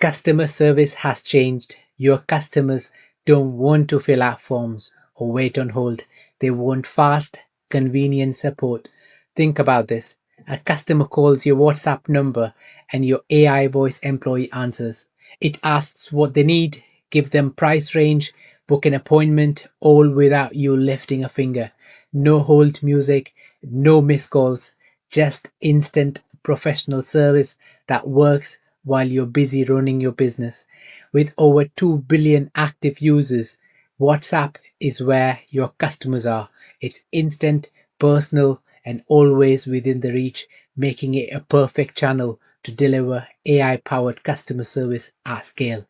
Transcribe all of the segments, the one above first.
Customer service has changed. Your customers don't want to fill out forms or wait on hold. They want fast, convenient support. Think about this. A customer calls your WhatsApp number and your AI voice employee answers. It asks what they need, give them price range, book an appointment, all without you lifting a finger. No hold music, no missed calls, just instant professional service that works while you're busy running your business. With over 2 billion active users, WhatsApp is where your customers are. It's instant, personal, and always within the reach, making it a perfect channel to deliver AI powered customer service at scale.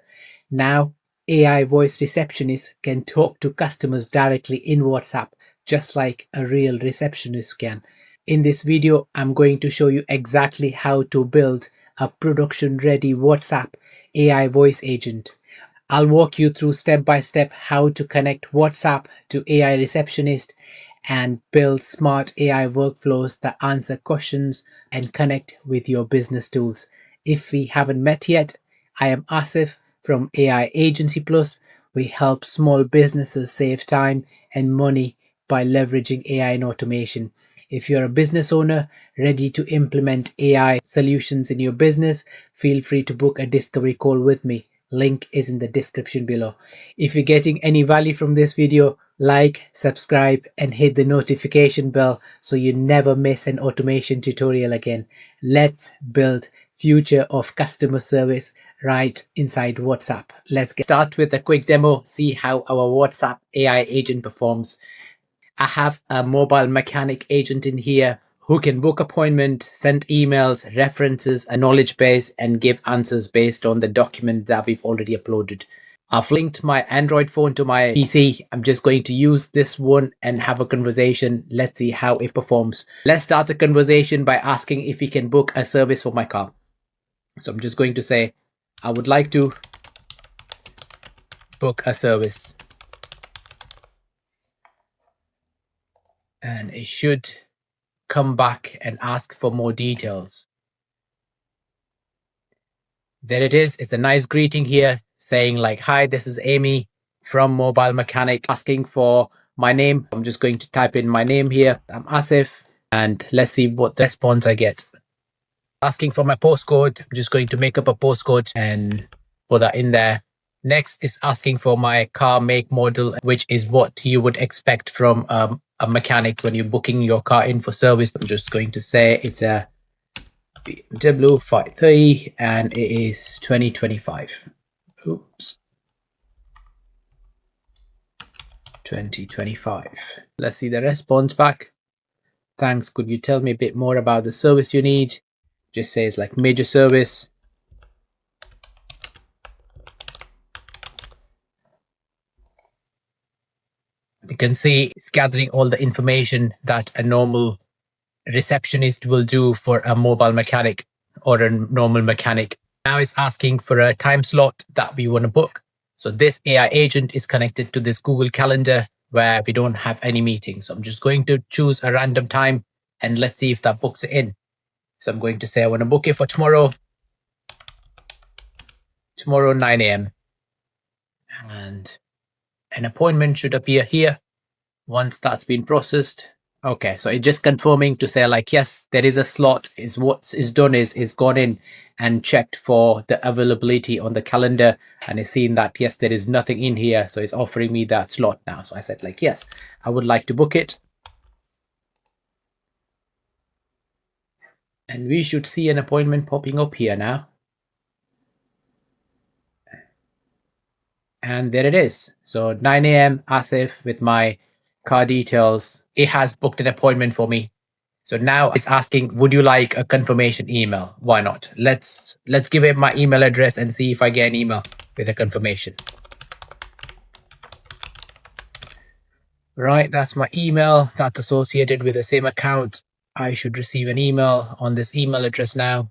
Now, AI voice receptionists can talk to customers directly in WhatsApp, just like a real receptionist can. In this video, I'm going to show you exactly how to build a production-ready WhatsApp AI voice agent. I'll walk you through step by step how to connect WhatsApp to AI receptionist and build smart AI workflows that answer questions and connect with your business tools. If we haven't met yet, I am Asif from AI Agency Plus. We help small businesses save time and money by leveraging AI and automation. If you're a business owner ready to implement AI solutions in your business, feel free to book a discovery call with me. Link is in the description below. If you're getting any value from this video, like, subscribe, and hit the notification bell so you never miss an automation tutorial again. Let's build future of customer service right inside WhatsApp. Let's start with a quick demo, see how our WhatsApp AI agent performs. I have a mobile mechanic agent in here who can book appointment, send emails, references, a knowledge base, and give answers based on the document that we've already uploaded. I've linked my Android phone to my PC. I'm just going to use this one and have a conversation. Let's see how it performs. Let's start the conversation by asking if we can book a service for my car. So I'm just going to say, I would like to book a service. And it should come back and ask for more details. There it is. It's a nice greeting here saying like, hi, this is Amy from Mobile Mechanic asking for my name. I'm just going to type in my name here. I'm Asif, and let's see what the response I get. Asking for my postcode. I'm just going to make up a postcode and put that in there. Next is asking for my car make model, which is what you would expect from a mechanic when you're booking your car in for service. I'm just going to say it's a BMW 530 and it is 2025. Oops. 2025. Let's see the response back. Thanks. Could you tell me a bit more about the service you need? Just says like major service. You can see it's gathering all the information that a normal receptionist will do for a mobile mechanic or a normal mechanic. Now it's asking for a time slot that we want to book. So this AI agent is connected to this Google Calendar where we don't have any meetings. So I'm just going to choose a random time and let's see if that books it in. So I'm going to say I want to book it for tomorrow 9 a.m. and an appointment should appear here once that's been processed. Okay, so it's just confirming to say like, yes, there is a slot. Is what is done is gone in and checked for the availability on the calendar and it's seen that, yes, there is nothing in here. So it's offering me that slot now. So I said like, yes, I would like to book it. And we should see an appointment popping up here now. And there it is. So 9 a.m. Asif with my car details. It has booked an appointment for me. So now it's asking, would you like a confirmation email? Why not? Let's give it my email address and see if I get an email with a confirmation. Right, that's my email. That's associated with the same account. I should receive an email on this email address now.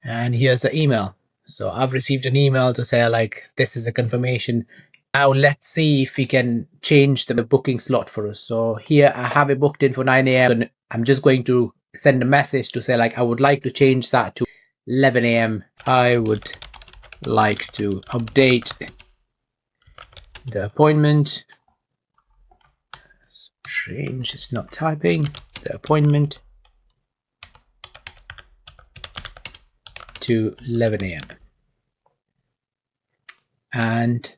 And here's the email. So I've received an email to say like, this is a confirmation. Now let's see if we can change the booking slot for us. So here I have it booked in for 9 a.m. I'm just going to send a message to say like, I would like to change that to 11 a.m. I would like to update the appointment. Strange, it's not typing. The appointment to 11 a.m. and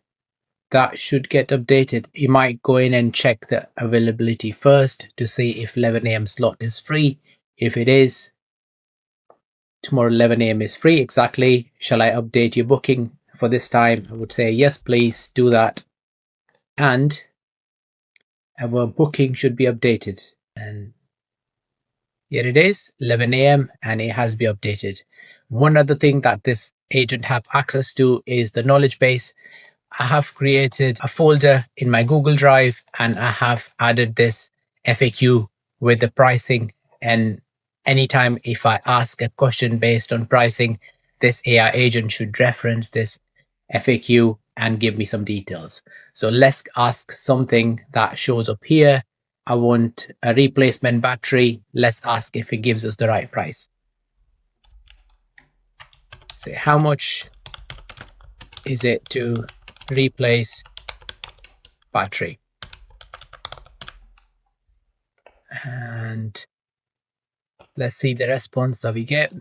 that should get updated. You might go in and check the availability first to see if 11 a.m. slot is free. If it is, tomorrow 11 a.m. is free exactly. Shall I update your booking for this time? I would say yes, please do that. And our booking should be updated. And here it is, 11 a.m. and it has been updated. One other thing that this agent have access to is the knowledge base. I have created a folder in my Google Drive and I have added this FAQ with the pricing, and anytime if I ask a question based on pricing, this AI agent should reference this FAQ and give me some details. So let's ask something that shows up here. I want a replacement battery. Let's ask if it gives us the right price. Say, how much is it to replace battery? And let's see the response that we get.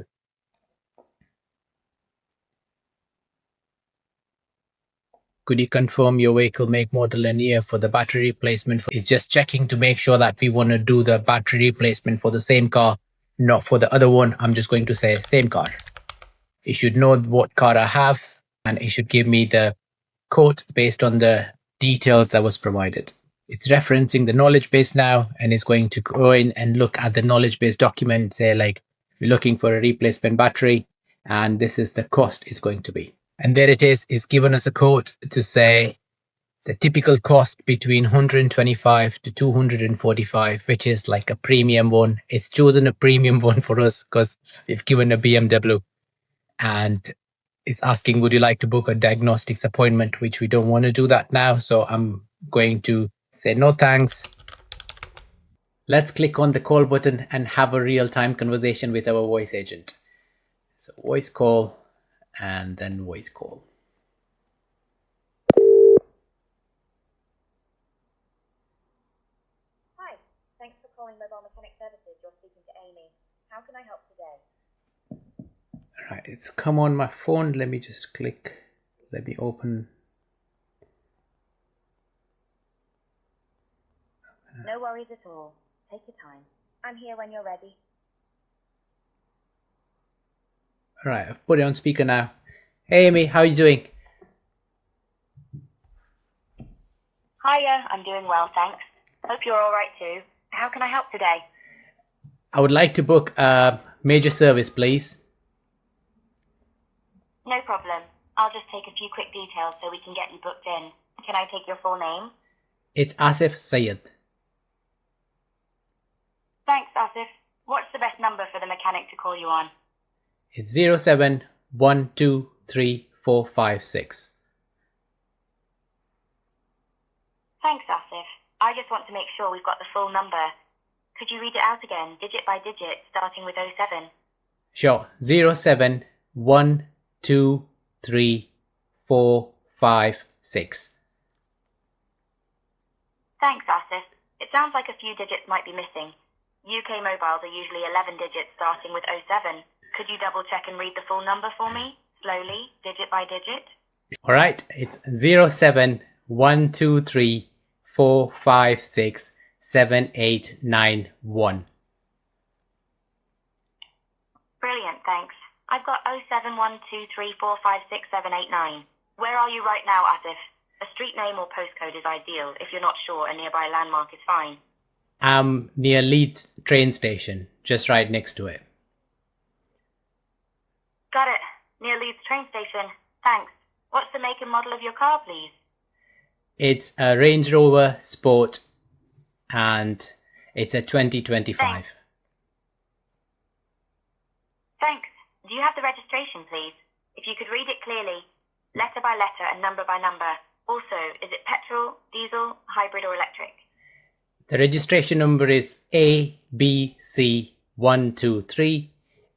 Could you confirm your vehicle make, model and year for the battery replacement? It's just checking to make sure that we want to do the battery replacement for the same car, not for the other one. I'm just going to say same car. It should know what car I have and it should give me the quote based on the details that was provided. It's referencing the knowledge base now and it's going to go in and look at the knowledge base document, say like we're looking for a replacement battery and this is the cost is going to be. And there it is, it's given us a quote to say the typical cost between 125 to 245, which is like a premium one. It's chosen a premium one for us because we've given a BMW, and it's asking, would you like to book a diagnostics appointment, which we don't want to do that now. So I'm going to say no thanks. Let's click on the call button and have a real-time conversation with our voice agent. So voice call and then voice call. Hi, thanks for calling Mobile Mechanic Services. You're speaking to Amy. How can I help today? All right, it's come on my phone. Let me just click. Let me open. No worries at all. Take your time. I'm here when you're ready. All right, I've put it on speaker now. Hey Amy, how are you doing? Hiya, I'm doing well, thanks. Hope you're all right too. How can I help today? I would like to book a major service, please. No problem. I'll just take a few quick details so we can get you booked in. Can I take your full name? It's Asif Sayed. Thanks, Asif. What's the best number for the mechanic to call you on? It's 0712345 Thanks, Asif. I just want to make sure we've got the full number. Could you read it out again, digit by digit, starting with 07? Sure. 0712345 Thanks, Asif. It sounds like a few digits might be missing. UK mobiles are usually 11 digits starting with 07. Could you double check and read the full number for me? Slowly, digit by digit. All right. It's 07123456789 Brilliant, thanks. I've got 07123456789. Where are you right now, Asif? A street name or postcode is ideal. If you're not sure, a nearby landmark is fine. I'm near Leeds train station, just right next to it. Got it. Near Leeds train station. Thanks. What's the make and model of your car, please? It's a Range Rover Sport and it's a 2025. Thanks. Do you have the registration, please? If you could read it clearly, letter by letter and number by number. Also, is it petrol, diesel, hybrid or electric? The registration number is ABC123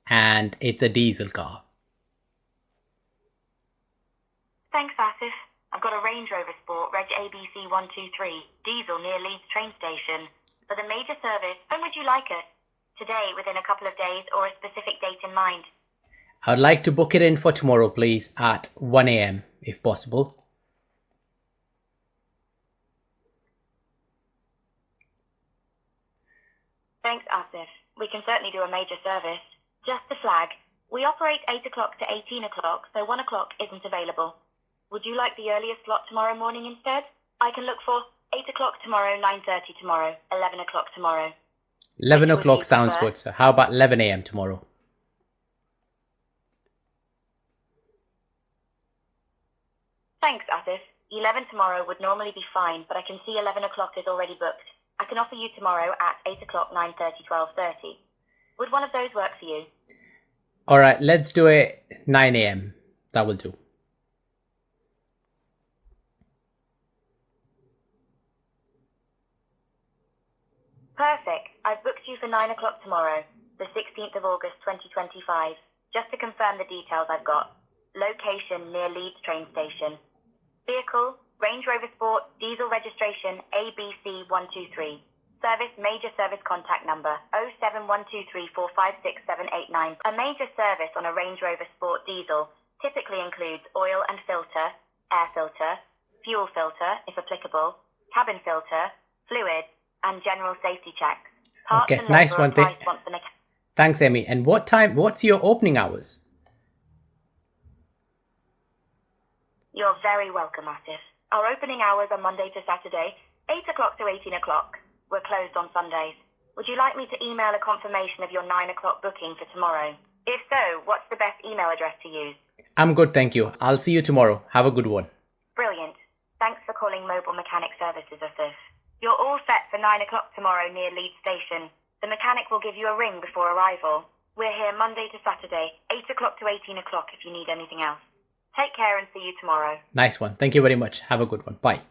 and it's a diesel car. Thanks, Asif. I've got a Range Rover Sport, reg ABC 123, diesel near Leeds train station. For the major service, when would you like it? Today, within a couple of days, or a specific date in mind? I'd like to book it in for tomorrow, please, at 1 a.m. if possible. Thanks, Asif. We can certainly do a major service. Just to flag, we operate 8 o'clock to 18 o'clock, so 1 o'clock isn't available. Would you like the earliest slot tomorrow morning instead? I can look for 8 o'clock tomorrow, 9:30 tomorrow, 11 o'clock tomorrow. 11 o'clock sounds good. So how about 11 a.m. tomorrow? Thanks, Asif. 11 tomorrow would normally be fine, but I can see 11 o'clock is already booked. I can offer you tomorrow at 8 o'clock, 9:30, 12:30. Would one of those work for you? All right, let's do it 9 a.m. That will do. Perfect. I've booked you for 9 o'clock tomorrow, the 16th of August, 2025. Just to confirm the details I've got. Location near Leeds train station. Vehicle, Range Rover Sport, diesel registration ABC 123. Service major service contact number 07123456789. A major service on a Range Rover Sport diesel typically includes oil and filter, air filter, fuel filter if applicable, cabin filter, fluids, and general safety checks. Parts Okay, and nice labour one. advice once the mechanic. Thanks, Amy. And what's your opening hours? You're very welcome, Asif. Our opening hours are Monday to Saturday, 8 o'clock to 18 o'clock. We're closed on Sundays. Would you like me to email a confirmation of your 9 o'clock booking for tomorrow? If so, what's the best email address to use? I'm good, thank you. I'll see you tomorrow. Have a good one. Brilliant. Thanks for calling Mobile Mechanic Services, Asif. You're all set for 9 o'clock tomorrow near Leeds Station. The mechanic will give you a ring before arrival. We're here Monday to Saturday, 8 o'clock to 18 o'clock if you need anything else. Take care and see you tomorrow. Nice one. Thank you very much. Have a good one. Bye.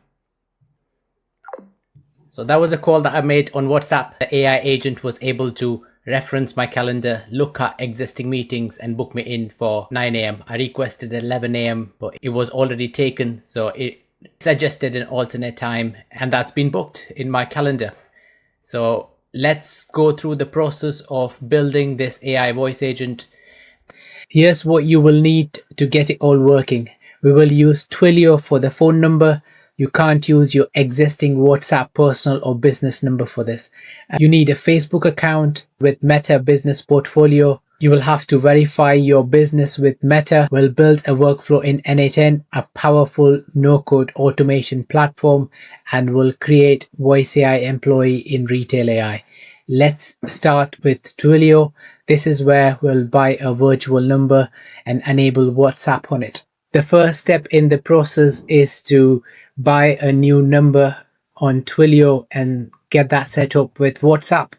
So that was a call that I made on WhatsApp. The AI agent was able to reference my calendar, look at existing meetings and book me in for 9 a.m. I requested 11 a.m. but it was already taken. So it suggested an alternate time and that's been booked in my calendar. So let's go through the process of building this AI voice agent. Here's what you will need to get it all working. We will use Twilio for the phone number. You can't use your existing WhatsApp personal or business number for this. You need a Facebook account with Meta Business Portfolio. You will have to verify your business with Meta. We'll build a workflow in n8n, a powerful no-code automation platform, and we'll create Voice AI employee in Retail AI. Let's start with Twilio. This is where we'll buy a virtual number and enable WhatsApp on it. The first step in the process is to buy a new number on Twilio and get that set up with WhatsApp.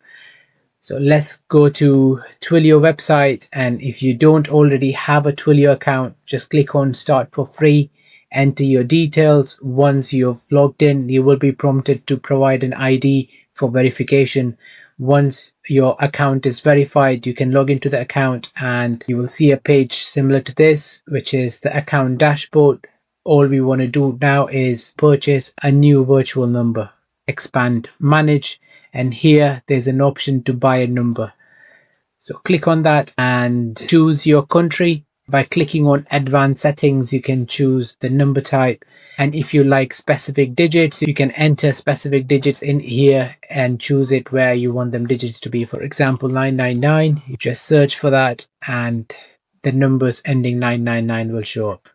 So let's go to Twilio website, and if you don't already have a Twilio account, just click on start for free, enter your details. Once you've logged in, you will be prompted to provide an ID for verification. Once your account is verified, you can log into the account and you will see a page similar to this, which is the account dashboard. All we want to do now is purchase a new virtual number, expand, manage, and here there's an option to buy a number. So click on that and choose your country. By clicking on advanced settings, you can choose the number type. And if you like specific digits, you can enter specific digits in here and choose it where you want them digits to be. For example, 999, you just search for that and the numbers ending 999 will show up.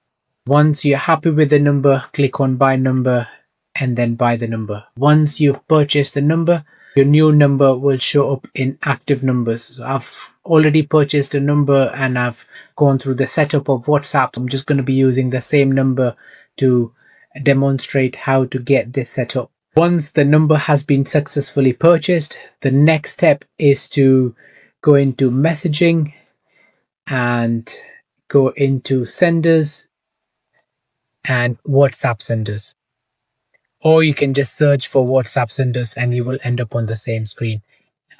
Once you're happy with the number, click on buy number and then buy the number. Once you've purchased the number, your new number will show up in active numbers. So I've already purchased a number and I've gone through the setup of WhatsApp. I'm just going to be using the same number to demonstrate how to get this set up. Once the number has been successfully purchased, the next step is to go into messaging and go into senders and WhatsApp senders. Or you can just search for WhatsApp senders and you will end up on the same screen.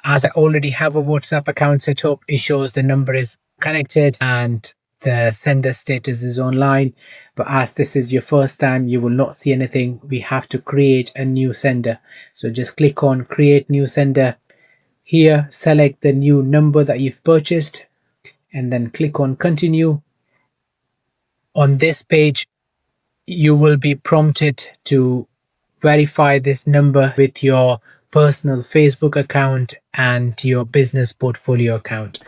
As I already have a WhatsApp account set up, it shows the number is connected and the sender status is online, but as this is your first time, you will not see anything. We have to create a new sender. So just click on create new sender. Here, select the new number that you've purchased and then click on continue. On this page, you will be prompted to verify this number with your personal Facebook account and your business portfolio account.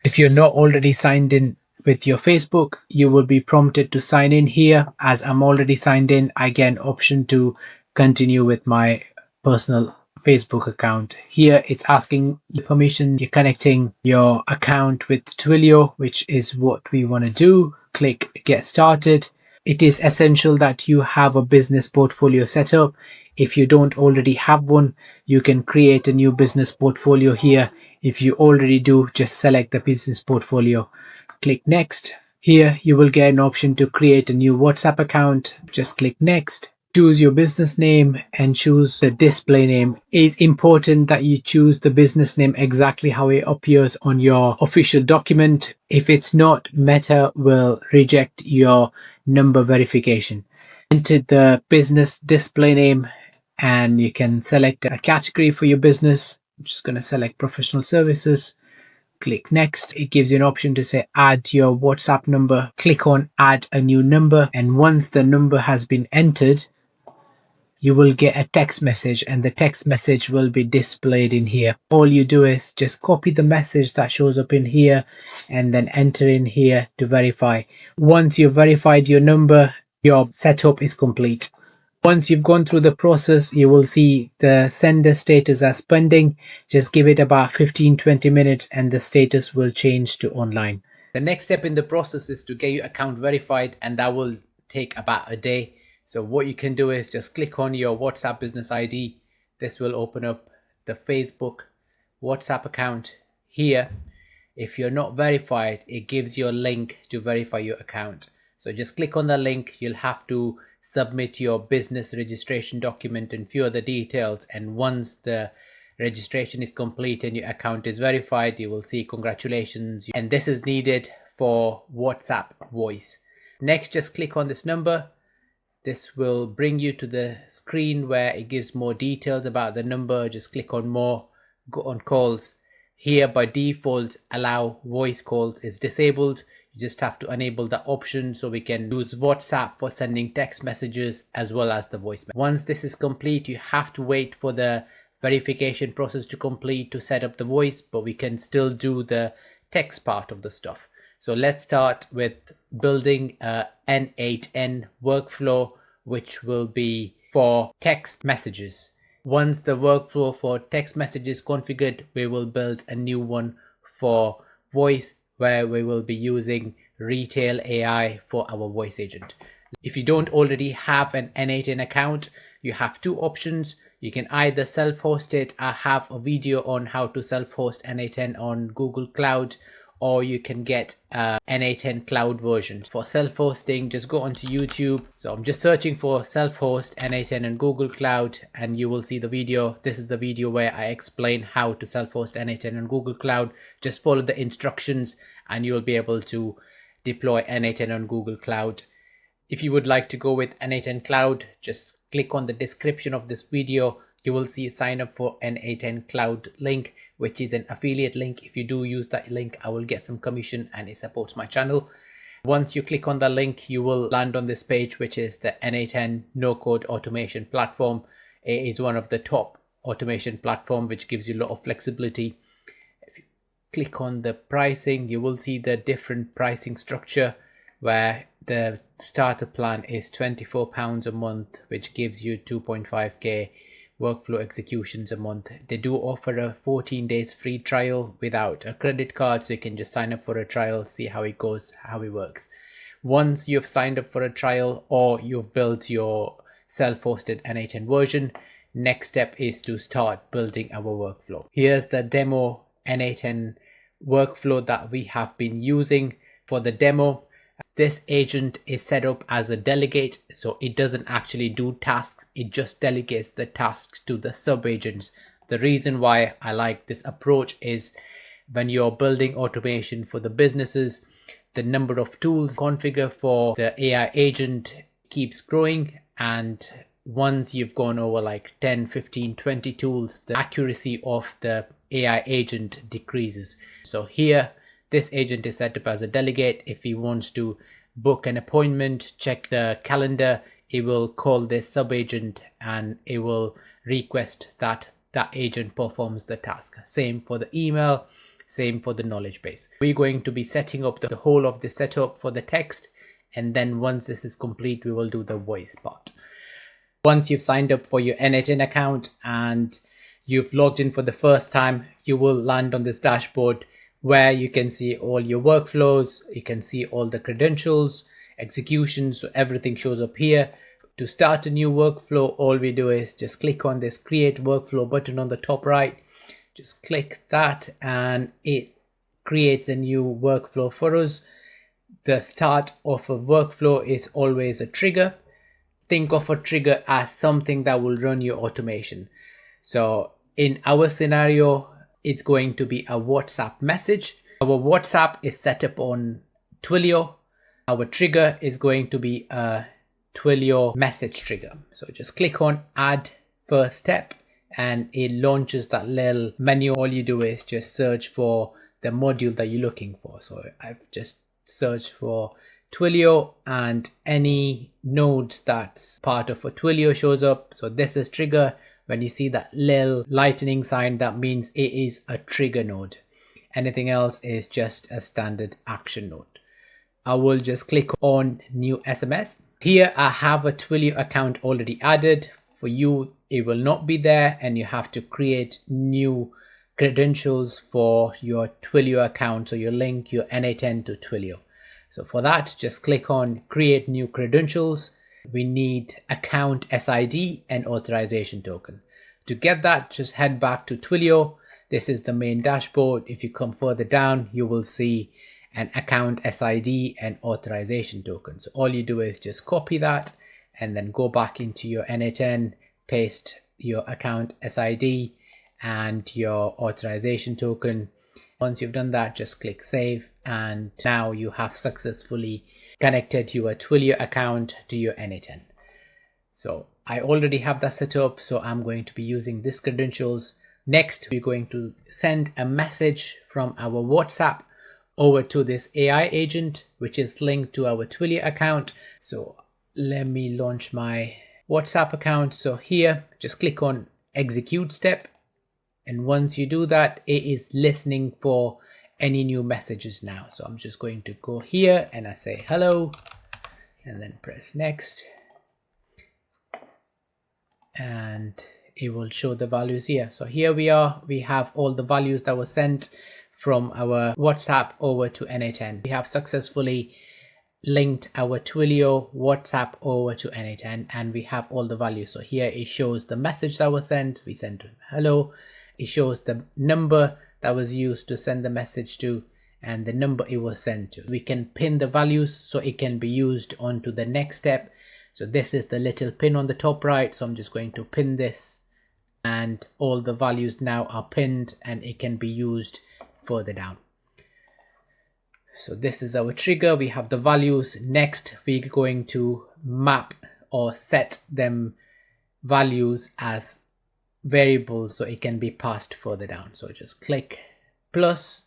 If you're not already signed in with your Facebook, you will be prompted to sign in here. As I'm already signed in, I get an option to continue with my personal Facebook account. Here it's asking permission. You're connecting your account with Twilio, which is what we want to do. Click get started. It is essential that you have a business portfolio set up. If you don't already have one, you can create a new business portfolio here. If you already do, just select the business portfolio. Click next. Here you will get an option to create a new WhatsApp account. Just click next. Choose your business name and choose the display name. It's important that you choose the business name exactly how it appears on your official document. If it's not, Meta will reject your number verification. Enter the business display name and you can select a category for your business. I'm just going to select professional services. Click next. It gives you an option to say add your WhatsApp number. Click on add a new number, and once the number has been entered, you will get a text message and the text message will be displayed in here. All you do is just copy the message that shows up in here and then enter in here to verify. Once you've verified your number, your setup is complete. Once you've gone through the process, you will see the sender status as pending. Just give it about 15-20 minutes and the status will change to online. The next step in the process is to get your account verified, and that will take about a day. So what you can do is just click on your WhatsApp business ID. This will open up the Facebook WhatsApp account here. If you're not verified, it gives you a link to verify your account. So just click on the link. You'll have to submit your business registration document and few other details. And once the registration is complete and your account is verified, you will see congratulations. And this is needed for WhatsApp voice. Next, just click on this number. This will bring you to the screen where it gives more details about the number. Just click on more, go on calls. Here by default, allow voice calls is disabled. You just have to enable the option so we can use WhatsApp for sending text messages as well as the voicemail. Once this is complete, you have to wait for the verification process to complete to set up the voice, but we can still do the text part of the stuff. So let's start with building a n8n workflow, which will be for text messages. Once the workflow for text messages configured, we will build a new one for voice, where we will be using Retail AI for our voice agent. If you don't already have an n8n account, you have two options. You can either self-host it. I have a video on how to self-host n8n on Google Cloud, or you can get n8n cloud version. For self-hosting, just go onto YouTube. So I'm just searching for self-host n8n and Google Cloud, and you will see the video. This is the video where I explain how to self-host n8n on Google Cloud. Just follow the instructions and you'll be able to deploy n8n on Google Cloud. If you would like to go with n8n Cloud, just click on the description of this video. You will see sign up for n8n Cloud link, which is an affiliate link. If you do use that link, I will get some commission and it supports my channel. Once you click on the link, you will land on this page, which is the n8n no-code automation platform. It is one of the top automation platform, which gives you a lot of flexibility. If you click on the pricing, you will see the different pricing structure, where the starter plan is £24 a month, which gives you 2.5k workflow executions a month. They do offer a 14 days free trial without a credit card, so you can just sign up for a trial, see how it goes, how it works. Once you've signed up for a trial or you've built your self-hosted n8n version, next step is to start building our workflow. Here's the demo n8n workflow that we have been using. For the demo, this agent is set up as a delegate, so it doesn't actually do tasks, it just delegates the tasks to the sub agents. The reason why I like this approach is when you're building automation for the businesses, the number of tools configure for the AI agent keeps growing, and once you've gone over like 10, 15, 20 tools, the accuracy of the AI agent decreases. So here, this agent is set up as a delegate. If he wants to book an appointment, check the calendar, it will call this sub agent and it will request that that agent performs the task. Same for the email, same for the knowledge base. We're going to be setting up the whole of the setup for the text, and then once this is complete, we will do the voice part. Once you've signed up for your n8n account and you've logged in for the first time, you will land on this dashboard where you can see all your workflows, you can see all the credentials, executions, so everything shows up here. To start a new workflow, all we do is just click on this create workflow button on the top right. Just click that and it creates a new workflow for us. The start of a workflow is always a trigger. Think of a trigger as something that will run your automation. So in our scenario, it's going to be a WhatsApp message. Our WhatsApp is set up on Twilio. Our trigger is going to be a Twilio message trigger. So just click on add first step and it launches that little menu. All you do is just search for the module that you're looking for. So I've just searched for Twilio and any nodes that's part of a Twilio shows up. So this is trigger. When you see that little lightning sign, that means it is a trigger node. Anything else is just a standard action node. I will just click on new SMS. Here I have a Twilio account already added. For you, it will not be there and you have to create new credentials for your Twilio account. So you link your n8n to Twilio. So for that, just click on create new credentials. We need account SID and authorization token. To get that, just head back to Twilio. This is the main dashboard. If you come further down, you will see an account SID and authorization token. So all you do is just copy that and then go back into your n8n, paste your account SID and your authorization token. Once you've done that, just click save, and now you have successfully connected your Twilio account to your n8n. So I already have that set up, so I'm going to be using these credentials. Next, we're going to send a message from our WhatsApp over to this AI agent, which is linked to our Twilio account. So let me launch my WhatsApp account. So here, just click on execute step. And once you do that, it is listening for any new messages now. So I'm just going to go here and I say hello and then press next. And it will show the values here. So here we are, we have all the values that were sent from our WhatsApp over to n8n. We have successfully linked our Twilio WhatsApp over to n8n and we have all the values. So here it shows the message that was sent. We sent hello. It shows the number that was used to send the message to and the number it was sent to. We can pin the values so it can be used onto the next step. So this is the little pin on the top right. So I'm just going to pin this and all the values now are pinned and it can be used further down. So this is our trigger. We have the values. Next, we're going to map or set them values as variables so it can be passed further down. So just click plus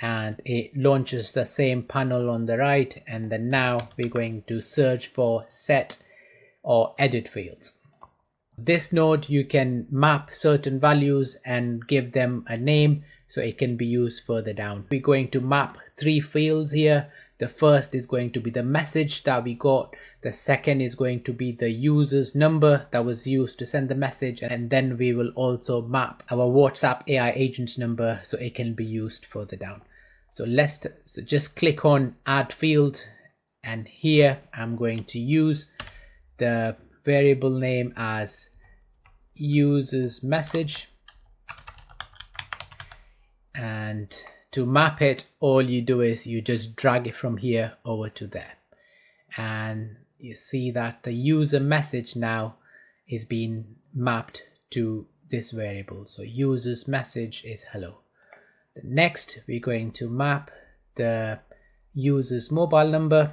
and it launches the same panel on the right. And then now we're going to search for set or edit fields. This node, you can map certain values and give them a name so it can be used further down. We're going to map 3 fields here. The first is going to be the message that we got. The second is going to be the user's number that was used to send the message. And then we will also map our WhatsApp AI agent's number so it can be used further down. So just click on add field. And here I'm going to use the variable name as user's message. And to map it, all you do is you just drag it from here over to there. And you see that the user message now is being mapped to this variable. So user's message is hello. Next, we're going to map the user's mobile number,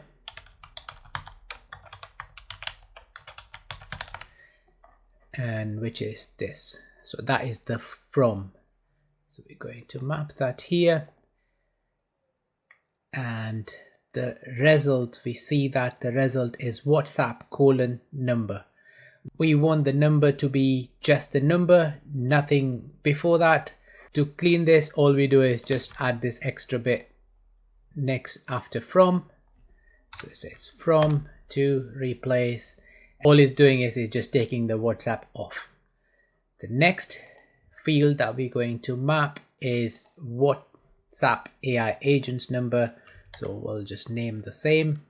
and which is this. So that is the from. So we're going to map that here, and the result, we see that the result is WhatsApp : number. We want the number to be just the number, nothing before that. To clean this, all we do is just add this extra bit next after from. So it says from to replace. All it's doing is it's just taking the WhatsApp off. The next field that we're going to map is WhatsApp AI agent's number. So we'll just name the same,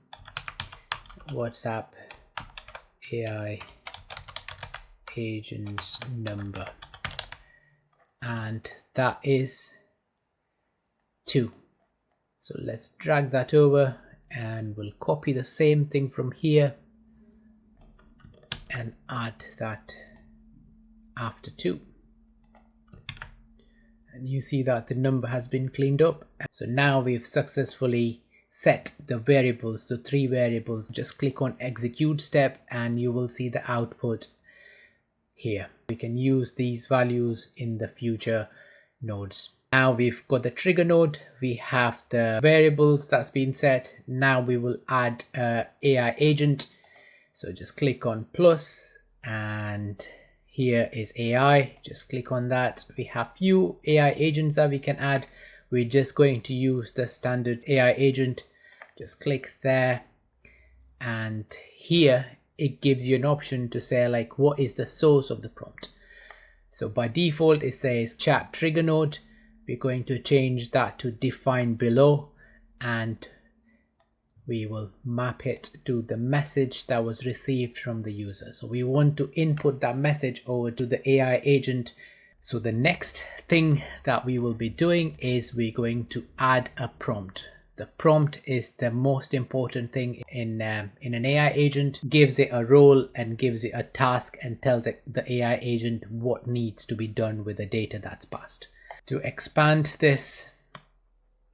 WhatsApp AI agent's number, and that is 2. So let's drag that over, and we'll copy the same thing from here and add that after 2. And you see that the number has been cleaned up. So now we've successfully set the variables to 3 variables. Just click on execute step and you will see the output here. We can use these values in the future nodes. Now we've got the trigger node, we have the variables that's been set. Now we will add AI agent. So just click on plus, and here is AI. Just click on that. We have few AI agents that we can add. We're just going to use the standard AI agent. Just click there, and here it gives you an option to say like what is the source of the prompt. So by default it says chat trigger node. We're going to change that to define below, and we will map it to the message that was received from the user. So we want to input that message over to the AI agent. So the next thing that we will be doing is we're going to add a prompt. The prompt is the most important thing in an AI agent. Gives it a role and gives it a task and tells it, the AI agent, what needs to be done with the data that's passed. To expand this,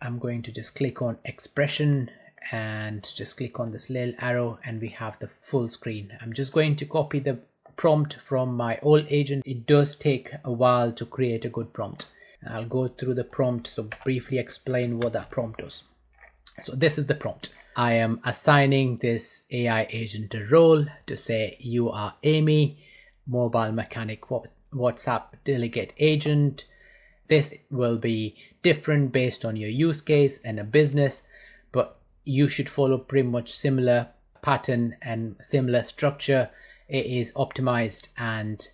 I'm going to just click on expression and just click on this little arrow, and we have the full screen. I'm just going to copy the prompt from my old agent. It does take a while to create a good prompt. I'll go through the prompt, so briefly explain what that prompt does. So this is the prompt. I am assigning this AI agent a role to say you are Amy, mobile mechanic WhatsApp delegate agent. This will be different based on your use case and a business, but you should follow pretty much similar pattern and similar structure. It is optimized, and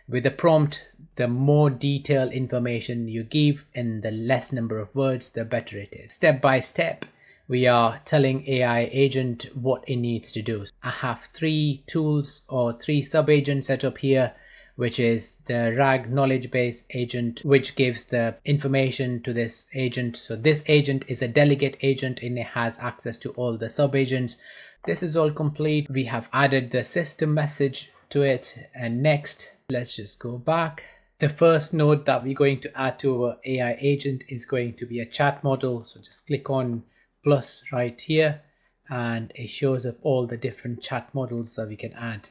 with the prompt, the more detailed information you give and the less number of words, the better it is. Step by step, we are telling AI agent what it needs to do. I have 3 tools or 3 sub agents set up here, which is the RAG knowledge base agent, which gives the information to this agent. So this agent is a delegate agent and it has access to all the sub agents. This is all complete. We have added the system message to it. And next, let's just go back. The first node that we're going to add to our AI agent is going to be a chat model. So just click on plus right here, and it shows up all the different chat models that we can add.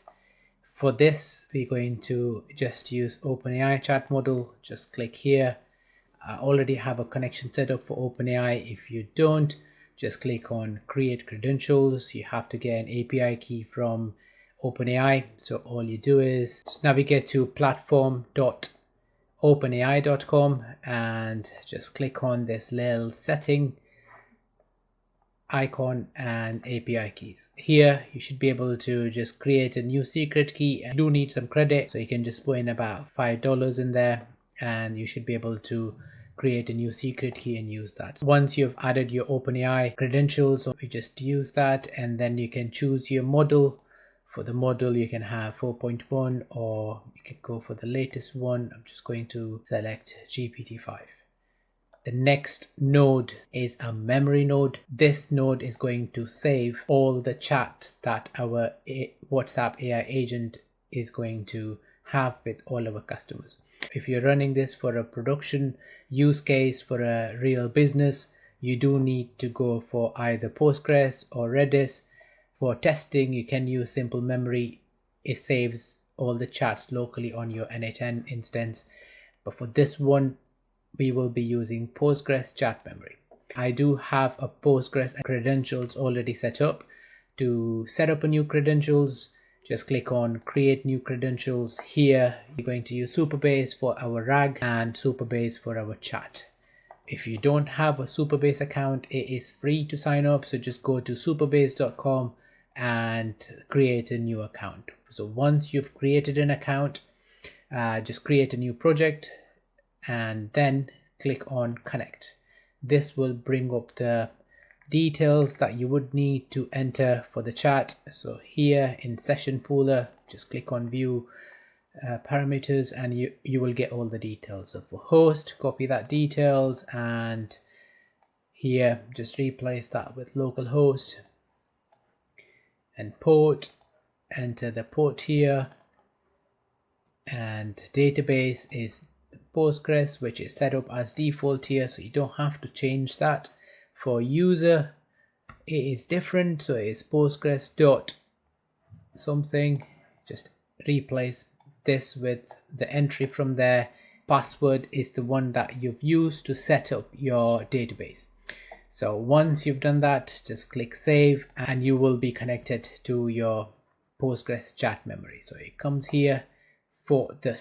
For this, we're going to just use OpenAI chat model. Just click here. I already have a connection set up for OpenAI. If you don't, just click on create credentials. You have to get an API key from OpenAI. So all you do is just navigate to platform.openai.com and just click on this little setting icon and API keys. Here you should be able to just create a new secret key. You do need some credit, so you can just put in about $5 in there and you should be able to create a new secret key and use that. Once you've added your OpenAI credentials, you just use that, and then you can choose your model. For the model, you can have 4.1 or you can go for the latest one. I'm just going to select GPT-5. The next node is a memory node. This node is going to save all the chats that our WhatsApp AI agent is going to have with all our customers. If you're running this for a production use case for a real business, you do need to go for either Postgres or Redis. For testing, you can use Simple Memory. It saves all the chats locally on your n8n instance. But for this one, we will be using Postgres chat memory. I do have a Postgres credentials already set up. To set up a new credentials, just click on create new credentials. Here you're going to use Supabase for our RAG and Supabase for our chat. If you don't have a Supabase account, it is free to sign up, so just go to supabase.com and create a new account. So once you've created an account, just create a new project and then click on connect. This will bring up the details that you would need to enter for the chat. So here in session pooler, just click on view parameters and you will get all the details of the host. Copy that details and here just replace that with localhost and port. Enter the port here, and database is Postgres, which is set up as default here, so you don't have to change that. For user, it is different, so it is Postgres dot something. Just replace this with the entry from there. Password is the one that you've used to set up your database. So once you've done that, just click save and you will be connected to your Postgres chat memory. So it comes here. For the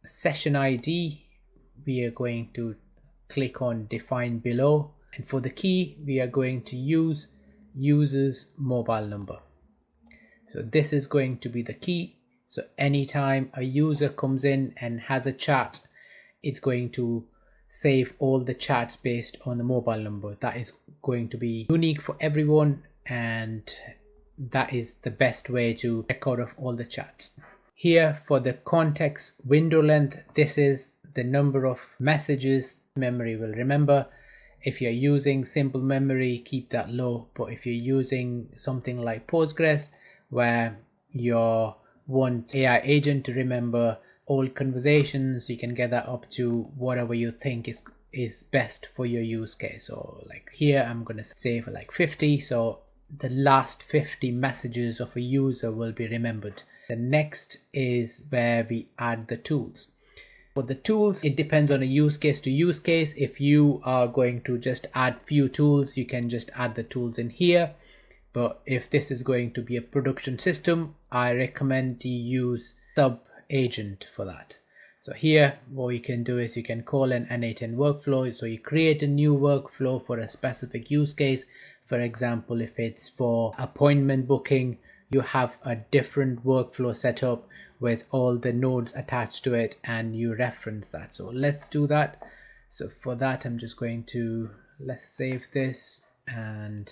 session ID, we are going to click on define below, and for the key we are going to use user's mobile number. So this is going to be the key. So anytime a user comes in and has a chat, it's going to save all the chats based on the mobile number. That is going to be unique for everyone, and that is the best way to record of all the chats. Here for the context window length, this is the number of messages memory will remember. If you're using simple memory, keep that low, but if you're using something like Postgres where you want AI agent to remember all conversations, you can get that up to whatever you think is best for your use case. So like here I'm going to say for like 50, so the last 50 messages of a user will be remembered. The next is where we add the tools. For the tools, it depends on a use case to use case. If you are going to just add few tools, you can just add the tools in here. But if this is going to be a production system, I recommend you use sub agent for that. So here what you can do is you can call an n8n workflow. So you create a new workflow for a specific use case. For example, if it's for appointment booking, you have a different workflow set up with all the nodes attached to it and you reference that. So let's do that. So for that, I'm just going to, let's save this and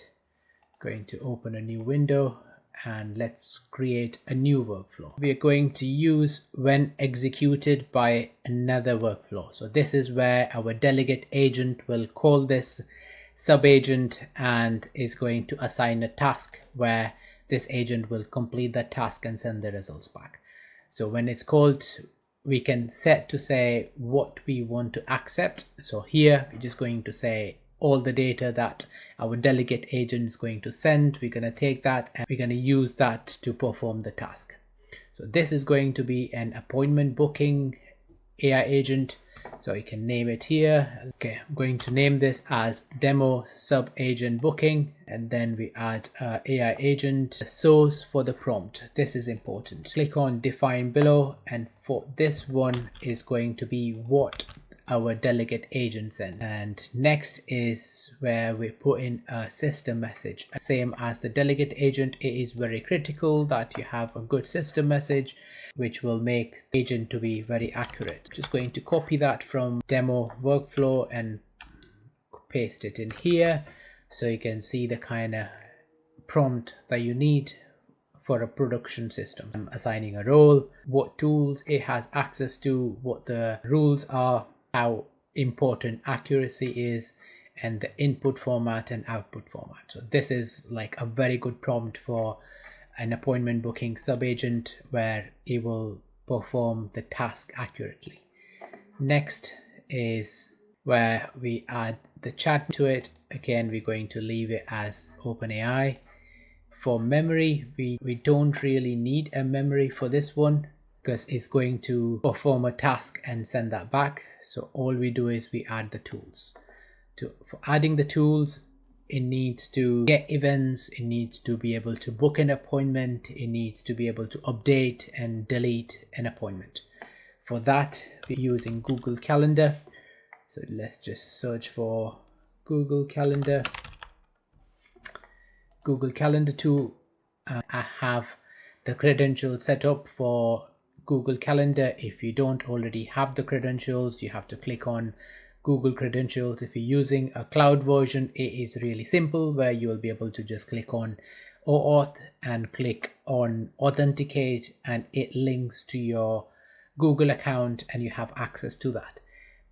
going to open a new window and let's create a new workflow. We are going to use when executed by another workflow. So this is where our delegate agent will call this sub agent and is going to assign a task where this agent will complete that task and send the results back. So when it's called, we can set to say what we want to accept. So here we're just going to say all the data that our delegate agent is going to send. We're going to take that and we're going to use that to perform the task. So this is going to be an appointment booking AI agent. So you can name it here. Okay, I'm going to name this as demo sub agent booking, and then we add AI agent source for the prompt. This is important. Click on define below, and for this one is going to be what our delegate agent sends. And next is where we put in a system message. Same as the delegate agent, it is very critical that you have a good system message which will make the agent to be very accurate. Just going to copy that from demo workflow and paste it in here so you can see the kind of prompt that you need for a production system. I'm assigning a role, what tools it has access to, what the rules are, how important accuracy is, and the input format and output format. So this is like a very good prompt for an appointment booking sub agent where it will perform the task accurately. Next is where we add the chat to it. again, we're going to leave it as OpenAI. For memory, we don't really need a memory for this one because it's going to perform a task and send that back. So all we do is we add the tools. For adding the tools, it needs to get events, it needs to be able to book an appointment, it needs to be able to update and delete an appointment. For that, we're using Google Calendar. So let's just search for Google Calendar. Google Calendar 2. I have the credentials set up for Google Calendar. If you don't already have the credentials, you have to click on Google credentials. If you're using a cloud version, it is really simple, where you will be able to just click on OAuth and click on authenticate, and it links to your Google account and you have access to that.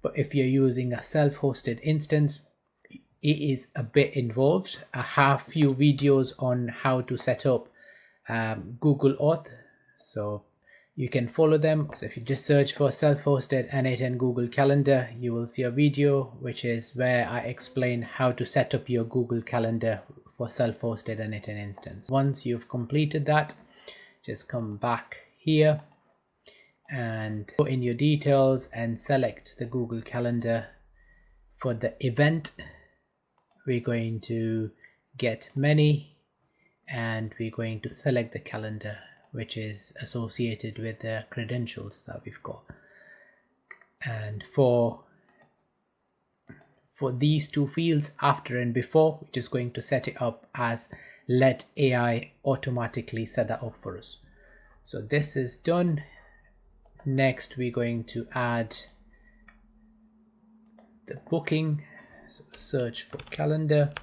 But if you're using a self-hosted instance, it is a bit involved. I have few videos on how to set up Google Auth, so you can follow them. So if you just search for self-hosted n8n Google Calendar, you will see a video which is where I explain how to set up your Google Calendar for self-hosted n8n instance. Once you've completed that, just come back here and put in your details and select the Google Calendar. For the event, we're going to get many, and we're going to select the calendar which is associated with the credentials that we've got. And for these two fields, after and before, we're just going to set it up as let AI automatically set that up for us. So this is done. Next, we're going to add the booking. So search for calendar,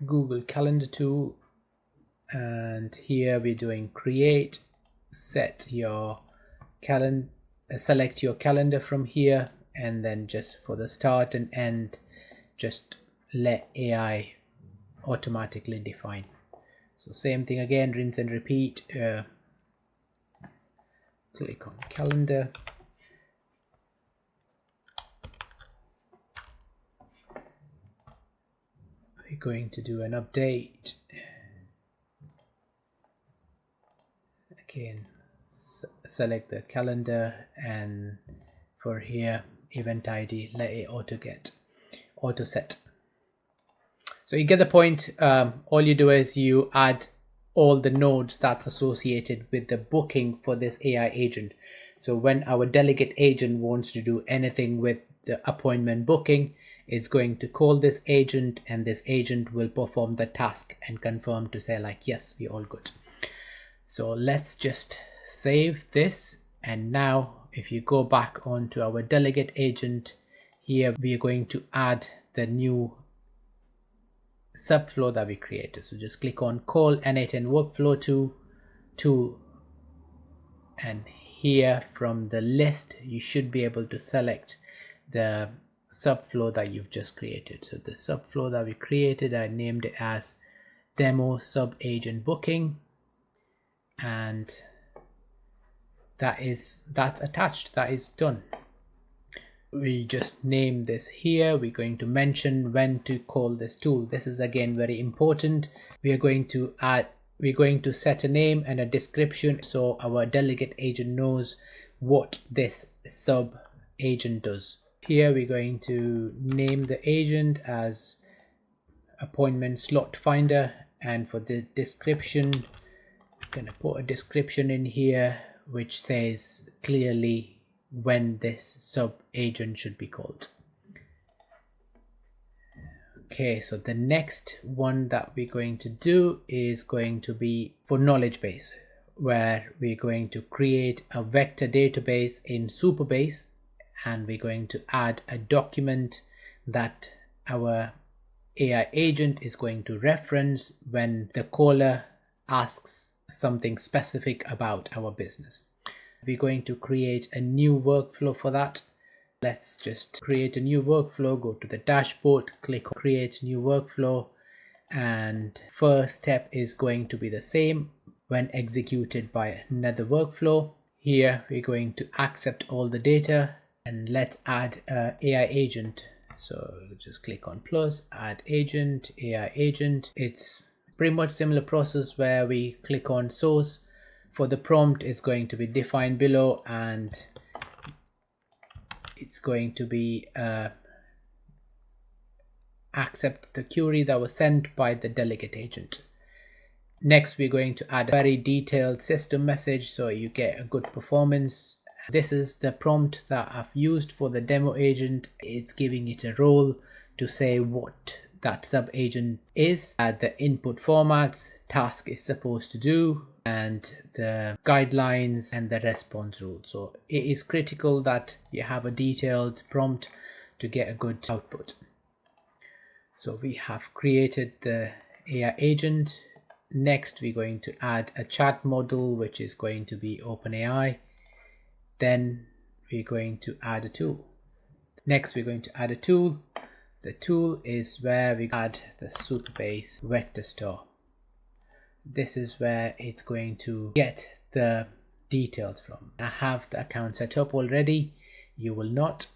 Google Calendar 2, and here we're doing create, set your calendar, select your calendar from here, and then just for the start and end, just let AI automatically define. So same thing again, rinse and repeat. Click on calendar. We're going to do an update. Again, select the calendar, and for here, event ID, let it auto set. So you get the point. All you do is you add all the nodes that associated with the booking for this AI agent. So when our delegate agent wants to do anything with the appointment booking, it's going to call this agent, and this agent will perform the task and confirm to say like, yes, we're all good. So let's just save this. And now if you go back onto our delegate agent, here we are going to add the new subflow that we created. So just click on call n8n workflow tool, and here from the list you should be able to select the subflow that you've just created. So the subflow that we created, I named it as demo sub agent booking, and that's attached, that is done. We just name this here. We're going to mention when to call this tool. This is again very important. We're going to set a name and a description so our delegate agent knows what this sub agent does. Here we're going to name the agent as appointment slot finder, and for the description, I'm going to put a description in here which says clearly when this sub agent should be called. Okay, so the next one that we're going to do is going to be for knowledge base, where we're going to create a vector database in Superbase, and we're going to add a document that our AI agent is going to reference when the caller asks something specific about our business. We're going to create a new workflow for that. Let's just create a new workflow, go to the dashboard, click on create new workflow, and first step is going to be the same when executed by another workflow. Here we're going to accept all the data, and let's add an AI agent So just click on plus, add agent, AI agent. It's pretty much similar process where we click on source. For the prompt, it's going to be defined below, and it's going to be accept the query that was sent by the delegate agent. Next, we're going to add a very detailed system message so you get a good performance. This is the prompt that I've used for the demo agent. It's giving it a role to say what that sub agent is, the input formats, task is supposed to do, and the guidelines and the response rule. So it is critical that you have a detailed prompt to get a good output. So we have created the AI agent. Next, we're going to add a chat model, which is going to be OpenAI. Then we're going to add a tool. Next, we're going to add a tool. The tool is where we add the Supabase vector store. This is where it's going to get the details from. I have the account set up already. You will not.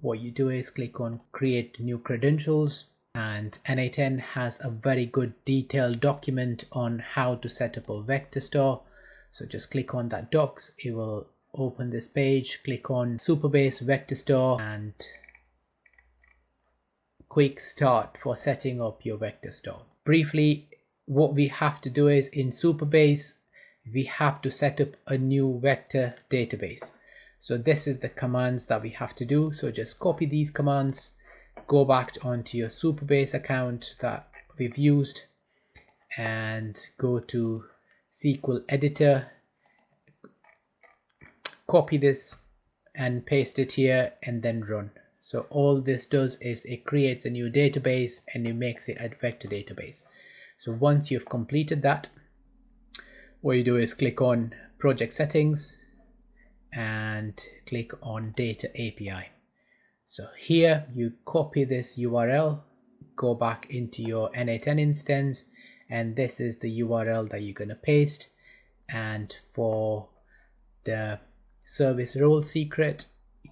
What you do is click on create new credentials, and n8n has a very good detailed document on how to set up a vector store. So just click on that docs. It will open this page. Click on Supabase vector store and quick start for setting up your vector store. Briefly, what we have to do is in Supabase, we have to set up a new vector database. So this is the commands that we have to do. So just copy these commands, go back onto your Supabase account that we've used, and go to SQL editor, copy this and paste it here, and then run. So all this does is it creates a new database and it makes it a vector database. So once you've completed that, what you do is click on project settings and click on data API. So here you copy this URL, go back into your n8n instance, and this is the URL that you're going to paste. And for the service role secret,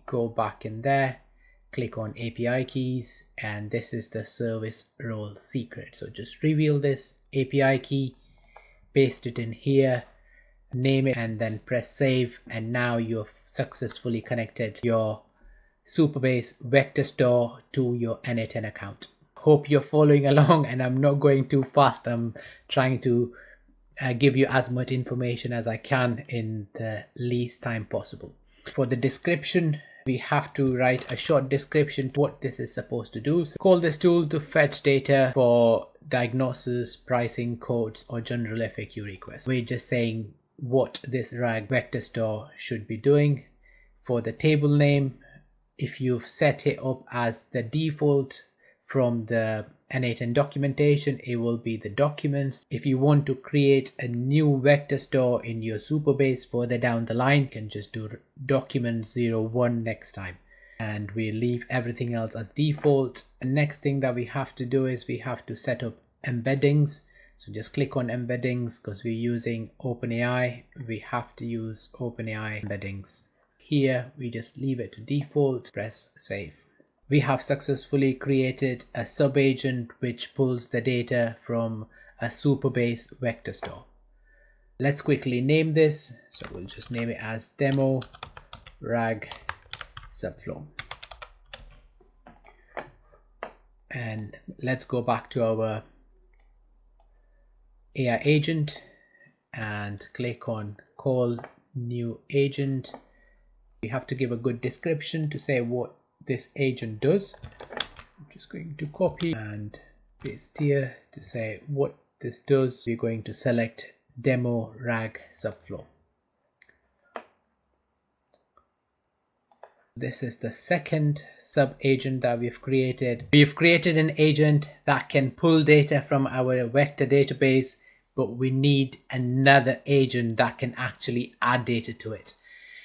go back in there, click on API keys, and this is the service role secret. So just reveal this API key, paste it in here, name it, and then press save. And now you've successfully connected your Supabase vector store to your n8n account. Hope you're following along, and I'm not going too fast. I'm trying to give you as much information as I can in the least time possible. For the description, we have to write a short description to what this is supposed to do. So call this tool to fetch data for diagnosis, pricing, codes, or general FAQ requests. We're just saying what this RAG vector store should be doing. For the table name, if you've set it up as the default from the n8n documentation, it will be the documents. If you want to create a new vector store in your Supabase further down the line, you can just do document 01 next time, and we leave everything else as default. The next thing that we have to do is we have to set up embeddings. So just click on embeddings. Because we're using OpenAI, we have to use OpenAI embeddings. Here we just leave it to default, press save. We have successfully created a sub-agent which pulls the data from a Supabase vector store. Let's quickly name this. So we'll just name it as demo rag subflow. And let's go back to our AI agent and click on call new agent. We have to give a good description to say what this agent does. I'm just going to copy and paste here to say what this does. We're going to select demo rag subflow. This is the second sub agent that we've created. We've created an agent that can pull data from our vector database, but we need another agent that can actually add data to it.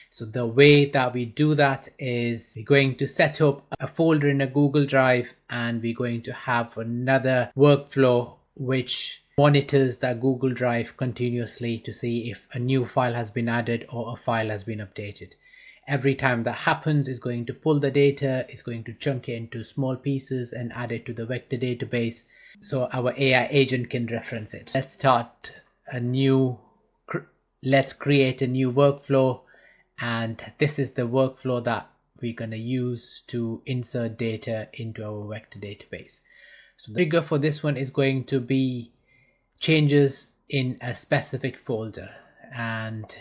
So the way that we do that is we're going to set up a folder in a Google Drive, and we're going to have another workflow which monitors that Google Drive continuously to see if a new file has been added or a file has been updated. Every time that happens, it's going to pull the data, it's going to chunk it into small pieces and add it to the vector database so our AI agent can reference it. Let's create a new workflow, and this is the workflow that we're going to use to insert data into our vector database. So the trigger for this one is going to be changes in a specific folder, and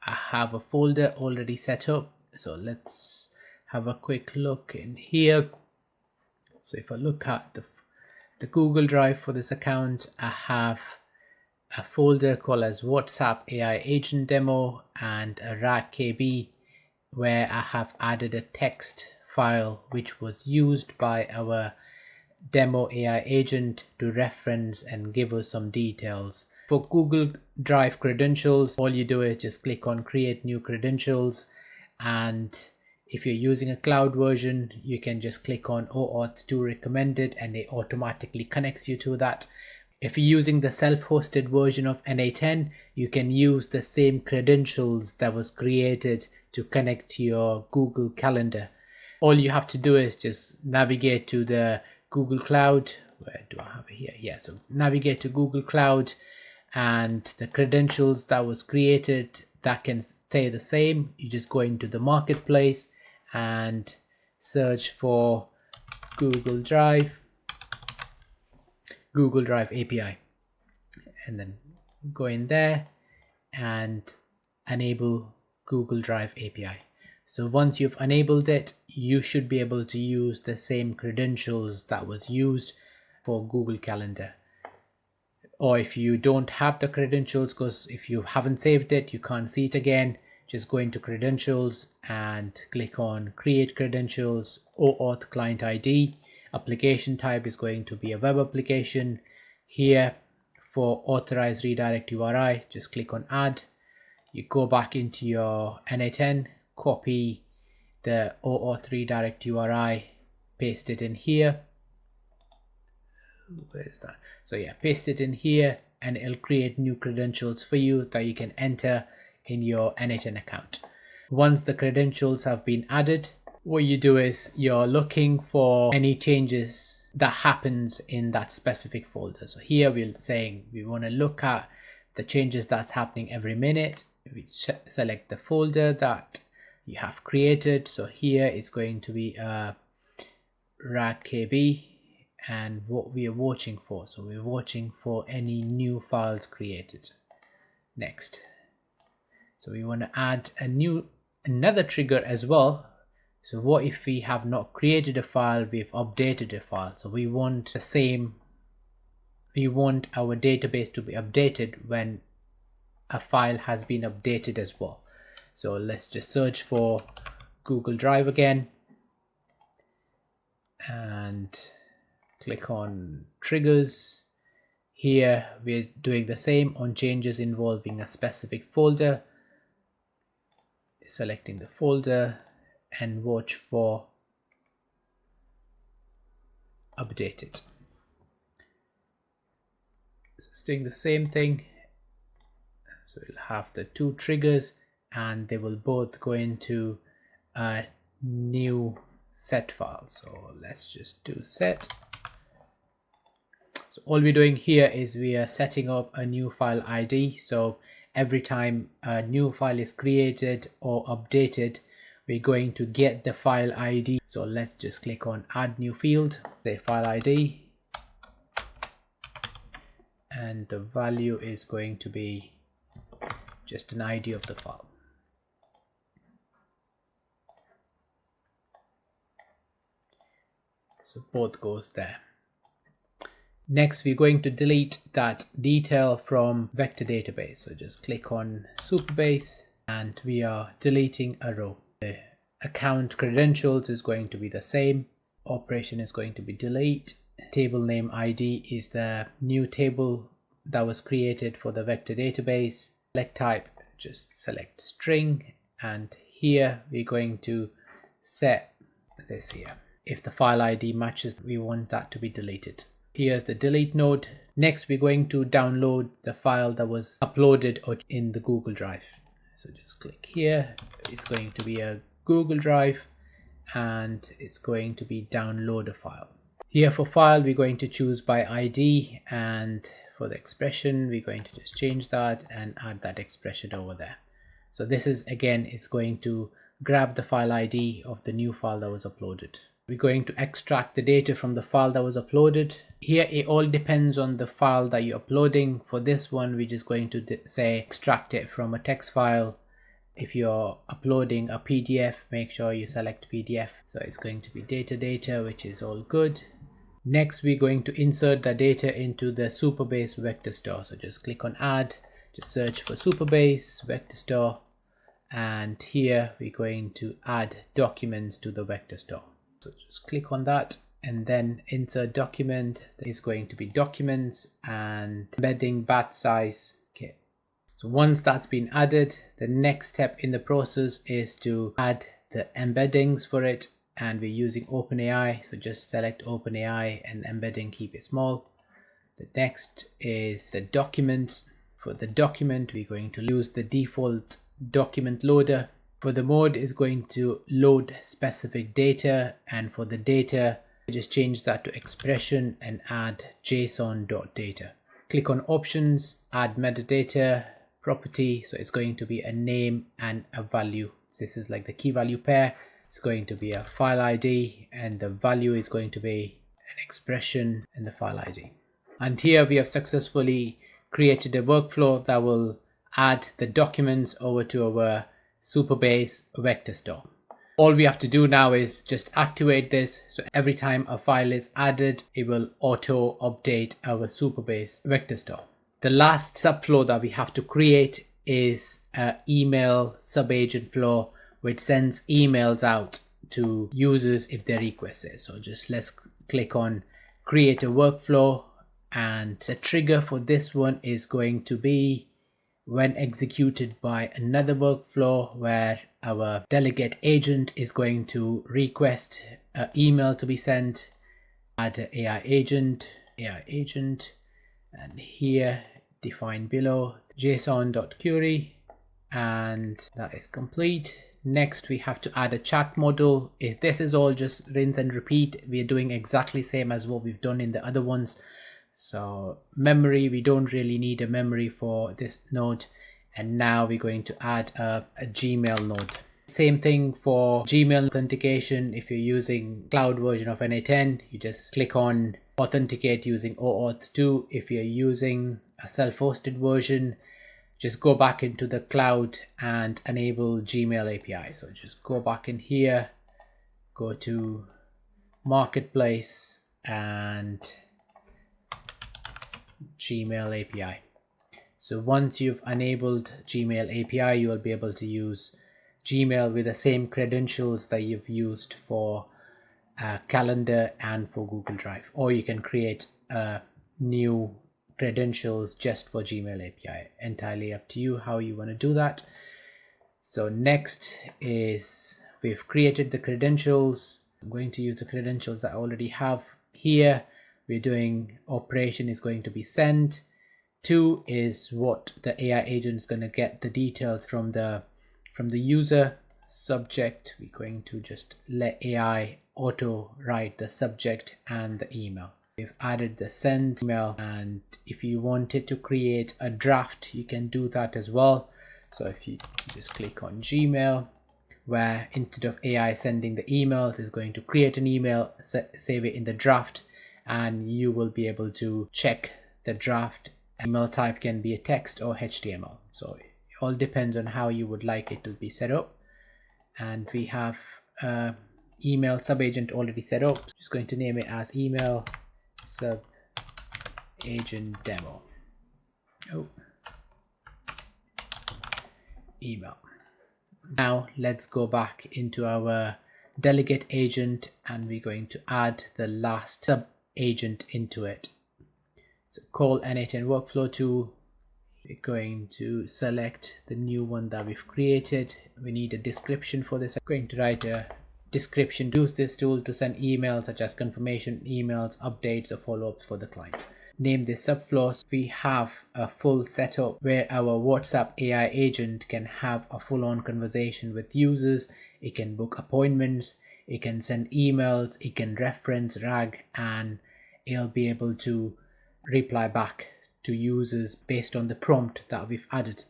I have a folder already set up. So let's have a quick look in here. So if I look at the Google Drive for this account, I have a folder called as WhatsApp AI Agent Demo and a RAG-KB where I have added a text file which was used by our demo AI agent to reference and give us some details. For Google Drive credentials, all you do is just click on create new credentials, and if you're using a cloud version, you can just click on OAuth 2 recommended and it automatically connects you to that. If you're using the self-hosted version of n8n, you can use the same credentials that was created to connect to your Google Calendar. All you have to do is just navigate to the Google Cloud. Where do I have it here? Yeah, so navigate to Google Cloud, and the credentials that was created, that can stay the same. You just go into the marketplace and search for Google Drive API, and then go in there and enable Google Drive API. So once you've enabled it, you should be able to use the same credentials that was used for Google Calendar. Or if you don't have the credentials, because if you haven't saved it, you can't see it again, just go into credentials and click on create credentials, OAuth client ID. Application type is going to be a web application. Here for authorized redirect URI, just click on add. You go back into your n8n, copy the OAuth redirect URI, paste it in here. Where is that? So yeah, paste it in here and it'll create new credentials for you that you can enter in your n8n account. Once the credentials have been added, what you do is you're looking for any changes that happens in that specific folder. So here we're saying we want to look at the changes that's happening every minute. We select the folder that you have created. So here it's going to be a RAG-KB, and what we are watching for. So we're watching for any new files created. Next. So we want to add another trigger as well. So what if we have not created a file, we've updated a file? So we want the same, we want our database to be updated when a file has been updated as well. So let's just search for Google Drive again and click on triggers. Here we're doing the same on changes involving a specific folder, selecting the folder and watch for updated. So it's doing the same thing. So we'll have the two triggers and they will both go into a new set file. So let's just do set. So all we're doing here is we are setting up a new file ID. So every time a new file is created or updated, we're going to get the file ID. So let's just click on add new field, say file ID, and the value is going to be just an ID of the file. So both goes there. Next, we're going to delete that detail from vector database. So just click on Superbase and we are deleting a row. The account credentials is going to be the same. Operation is going to be delete. Table name ID is the new table that was created for the vector database. Select type, just select string, and here we're going to set this here. If the file ID matches, we want that to be deleted. Here's the delete node. Next, we're going to download the file that was uploaded in the Google Drive. So just click here. It's going to be a Google Drive and it's going to be download a file. Here for file, we're going to choose by ID, and for the expression, we're going to just change that and add that expression over there. So this is, again, it's going to grab the file ID of the new file that was uploaded. We're going to extract the data from the file that was uploaded. Here it all depends on the file that you're uploading. For this one, we're just going to say extract it from a text file. If you're uploading a PDF, make sure you select PDF. So it's going to be data, which is all good. Next, we're going to insert the data into the Supabase vector store. So just click on add, just search for Supabase vector store. And here we're going to add documents to the vector store. So just click on that and then insert document. There is going to be documents and embedding batch size. Okay. So once that's been added, the next step in the process is to add the embeddings for it. And we're using OpenAI. So just select OpenAI and embedding, keep it small. The next is the documents. For the document, we're going to use the default document loader. For the mode is going to load specific data, and for the data just change that to expression and add json.data. Click on options, add metadata property, so it's going to be a name and a value. This is like the key value pair. It's going to be a file ID and the value is going to be an expression and the file ID. And here we have successfully created a workflow that will add the documents over to our Supabase vector store. All we have to do now is just activate this. So every time a file is added, it will auto update our Supabase vector store. The last subflow that we have to create is an email subagent flow, which sends emails out to users if they request it. So just let's click on create a workflow, and the trigger for this one is going to be when executed by another workflow where our delegate agent is going to request an email to be sent. Add an AI agent, and here define below json.query, and that is complete. Next, we have to add a chat module. If this is all just rinse and repeat, we are doing exactly same as what we've done in the other ones. So memory, we don't really need a memory for this node. And now we're going to add a Gmail node. Same thing for Gmail authentication. If you're using cloud version of n8n, you just click on authenticate using OAuth 2. If you're using a self-hosted version, just go back into the cloud and enable Gmail API. So just go back in here, go to marketplace and Gmail API. So once you've enabled Gmail API, you will be able to use Gmail with the same credentials that you've used for Calendar and for Google Drive, or you can create new credentials just for Gmail API. Entirely up to you how you want to do that. So next is we've created the credentials. I'm going to use the credentials that I already have here. We're doing operation is going to be send. 2 is what the AI agent is going to get the details from the user. Subject, we're going to just let AI auto write the subject and the email. We've added the send email, and if you wanted to create a draft, you can do that as well. So if you just click on Gmail, where instead of AI sending the emails, it's going to create an email, save it in the draft, and you will be able to check the draft. Email type can be a text or HTML. So it all depends on how you would like it to be set up. And we have email subagent already set up. Just going to name it as email subagent demo. Email. Now let's go back into our delegate agent, and we're going to add the last sub agent into it. So call n8n workflow tool. We're going to select the new one that we've created. We need a description for this. I'm going to write a description. Use this tool to send emails such as confirmation emails, updates, or follow-ups for the client. name this Subflows, we have a full setup where our WhatsApp AI agent can have a full-on conversation with users. It can book appointments, it can send emails, it can reference RAG, and it'll be able to reply back to users based on the prompt that we've added.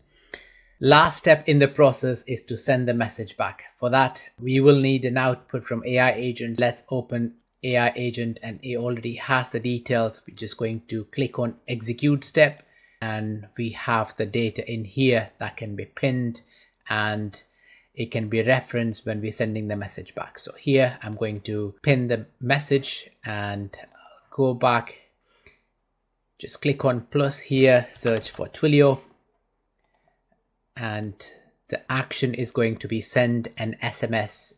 Last step in the process is to send the message back. For that, we will need an output from AI agent. Let's open AI agent, and it already has the details. We're just going to click on execute step, and we have the data in here that can be pinned and it can be referenced when we're sending the message back. So here I'm going to pin the message and go back. Just click on plus here, search for Twilio, and the action is going to be send an SMS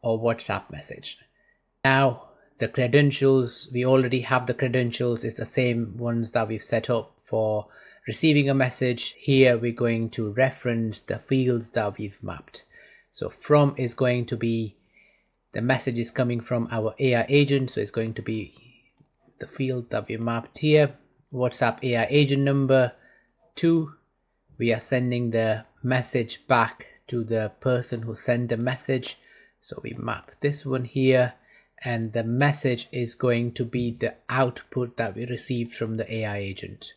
or WhatsApp message. Now the credentials, we already have the credentials, is the same ones that we've set up for receiving a message. Here we're going to reference the fields that we've mapped. So from is going to be the message is coming from our AI agent, so it's going to be the field that we mapped here. WhatsApp AI agent number 2, we are sending the message back to the person who sent the message, so we map this one here, and the message is going to be the output that we received from the AI agent.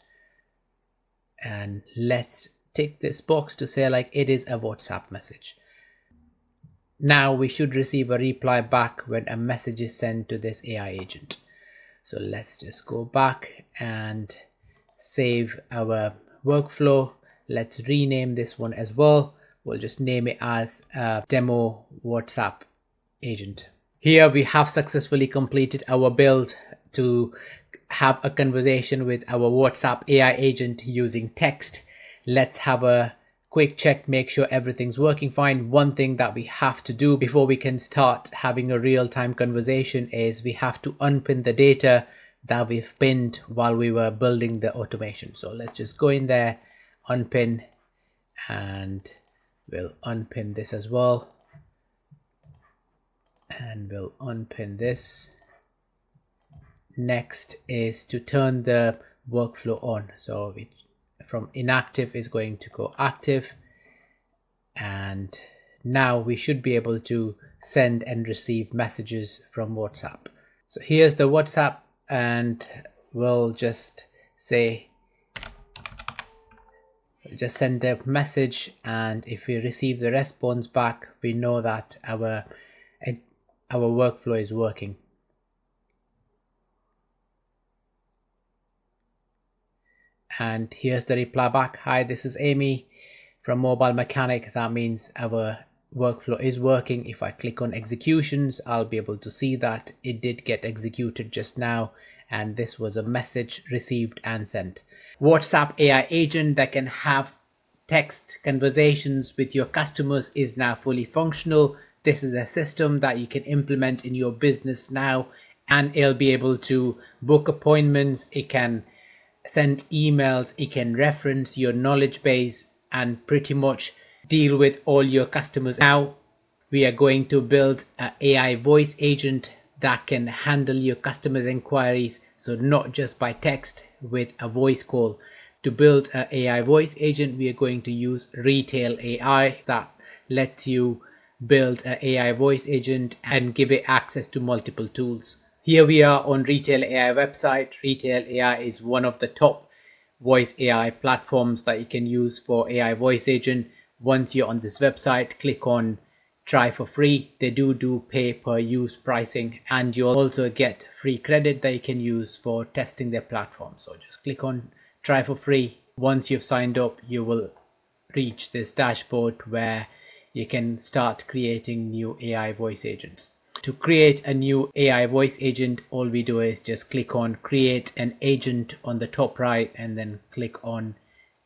And let's tick this box to say like it is a WhatsApp message. Now we should receive a reply back when a message is sent to this AI agent. So let's just go back and save our workflow. Let's rename this one as well. We'll just name it as a demo WhatsApp agent. Here we have successfully completed our build to have a conversation with our WhatsApp AI agent using text. Let's have a quick check, make sure everything's working fine. One thing that we have to do before we can start having a real-time conversation is we have to unpin the data that we've pinned while we were building the automation. So let's just go in there, unpin, and we'll unpin this as well. And we'll unpin this. Next is to turn the workflow on. So from inactive is going to go active, and now we should be able to send and receive messages from WhatsApp. So here's the WhatsApp, and we'll just say just send a message, and if we receive the response back, we know that our workflow is working. And here's the reply back. Hi, this is Amy from Mobile Mechanic. That means our workflow is working. If I click on executions, I'll be able to see that it did get executed just now, and this was a message received and sent. WhatsApp AI agent that can have text conversations with your customers is now fully functional. This is a system that you can implement in your business now, and it'll be able to book appointments. It can send emails, it can reference your knowledge base, and pretty much deal with all your customers. Now we are going to build an AI voice agent that can handle your customers' inquiries, so not just by text, with a voice call. To build an AI voice agent, we are going to use Retell AI that lets you build an AI voice agent and give it access to multiple tools. Here we are on Retell AI website. Retell AI is one of the top voice AI platforms that you can use for AI voice agent. Once you're on this website, click on try for free. They do pay per use pricing, and you'll also get free credit that you can use for testing their platform. So just click on try for free. Once you've signed up, you will reach this dashboard where you can start creating new AI voice agents. To create a new AI voice agent, all we do is just click on create an agent on the top right, and then click on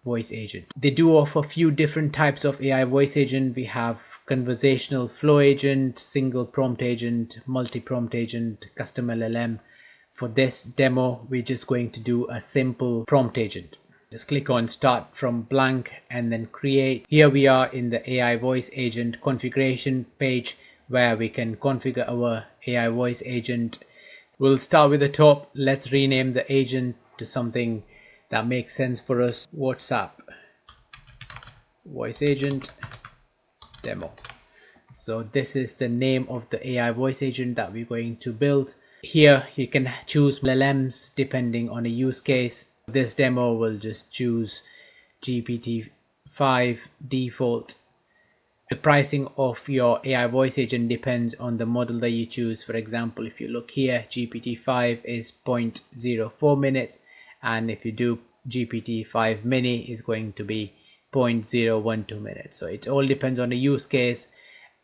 voice agent. They do offer a few different types of AI voice agent. We have conversational flow agent, single prompt agent, multi-prompt agent, custom LLM. For this demo, we're just going to do a simple prompt agent. Just click on start from blank and then create. Here we are in the AI voice agent configuration page, where we can configure our AI voice agent. We'll start with the top. Let's rename the agent to something that makes sense for us. WhatsApp voice agent demo. So this is the name of the AI voice agent that we're going to build. Here you can choose LLMs depending on a use case. This demo will just choose GPT-5 default. The pricing of your AI voice agent depends on the model that you choose. For example, if you look here, GPT-5 is 0.04 minutes, and if you do GPT-5 mini, is going to be 0.012 minutes. So it all depends on the use case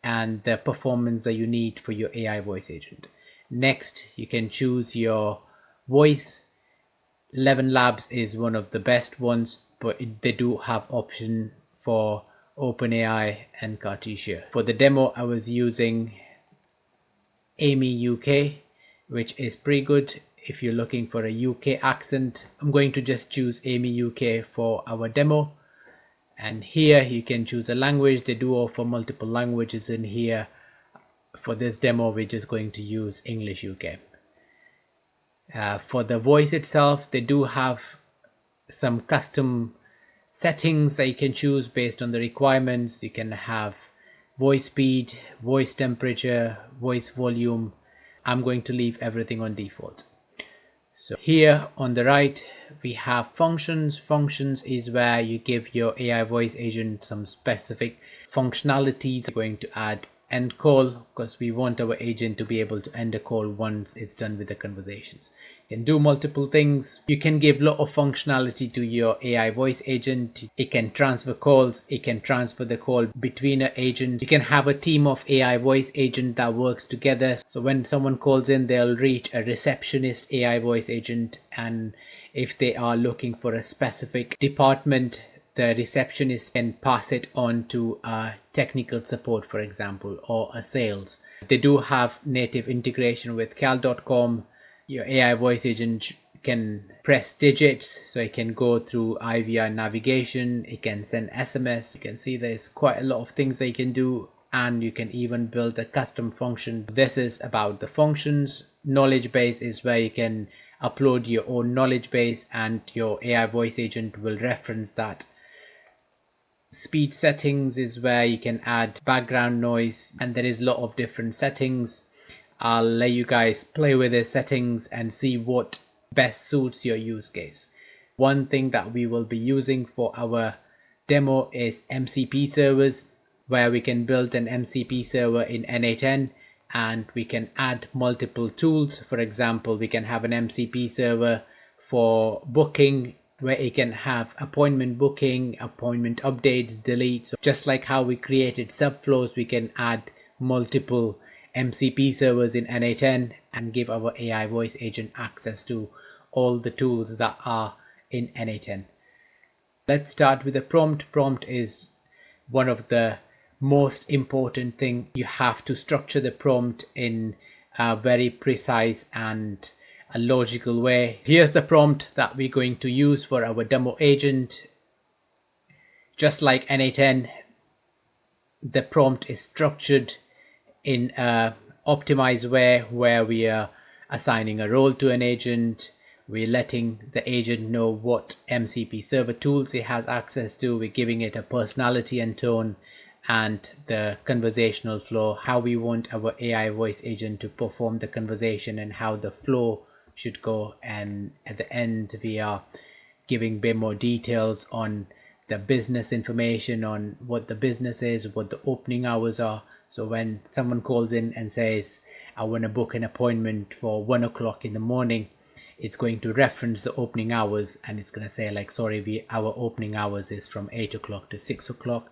and the performance that you need for your AI voice agent. Next, you can choose your voice. 11 Labs is one of the best ones, but they do have option for OpenAI and Cartesia. For the demo, I was using Amy UK, which is pretty good. If you're looking for a UK accent, I'm going to just choose Amy UK for our demo. And here you can choose a language. They do offer multiple languages in here. For this demo, we're just going to use English UK. For the voice itself, they do have some custom settings that you can choose based on the requirements. You can have voice speed, voice temperature, voice volume. I'm going to leave everything on default. So here on the right, we have functions. Functions is where you give your AI voice agent some specific functionalities. We're going to add end call because we want our agent to be able to end a call once it's done with the conversations. You can do multiple things. You can give a lot of functionality to your AI voice agent. It can transfer calls. It can transfer the call between an agent. You can have a team of AI voice agent that works together. So when someone calls in, they'll reach a receptionist AI voice agent. And if they are looking for a specific department, the receptionist can pass it on to a technical support, for example, or a sales. They do have native integration with cal.com. Your AI voice agent can press digits, so it can go through IVR navigation. It can send SMS. You can see there's quite a lot of things that you can do, and you can even build a custom function. This is about the functions. Knowledge base is where you can upload your own knowledge base, and your AI voice agent will reference that. Speed settings is where you can add background noise, and there is a lot of different settings. I'll let you guys play with the settings and see what best suits your use case. One thing that we will be using for our demo is MCP servers, where we can build an MCP server in n8n and we can add multiple tools. For example, we can have an MCP server for booking, where you can have appointment booking, appointment updates, deletes. So just like how we created Subflows, we can add multiple MCP servers in n8n and give our AI voice agent access to all the tools that are in n8n. Let's start with a prompt. Prompt is one of the most important thing. You have to structure the prompt in a very precise and a logical way. Here's the prompt that we're going to use for our demo agent. Just like n8n, the prompt is structured in a optimized way, where we are assigning a role to an agent. We're letting the agent know what MCP server tools it has access to. We're giving it a personality and tone, and the conversational flow, how we want our AI voice agent to perform the conversation and how the flow should go. And at the end, we are giving a bit more details on the business information, on what the business is, what the opening hours are. So when someone calls in and says, I want to book an appointment for 1 o'clock in the morning, it's going to reference the opening hours, and it's going to say like, sorry, our opening hours is from 8 o'clock to 6 o'clock.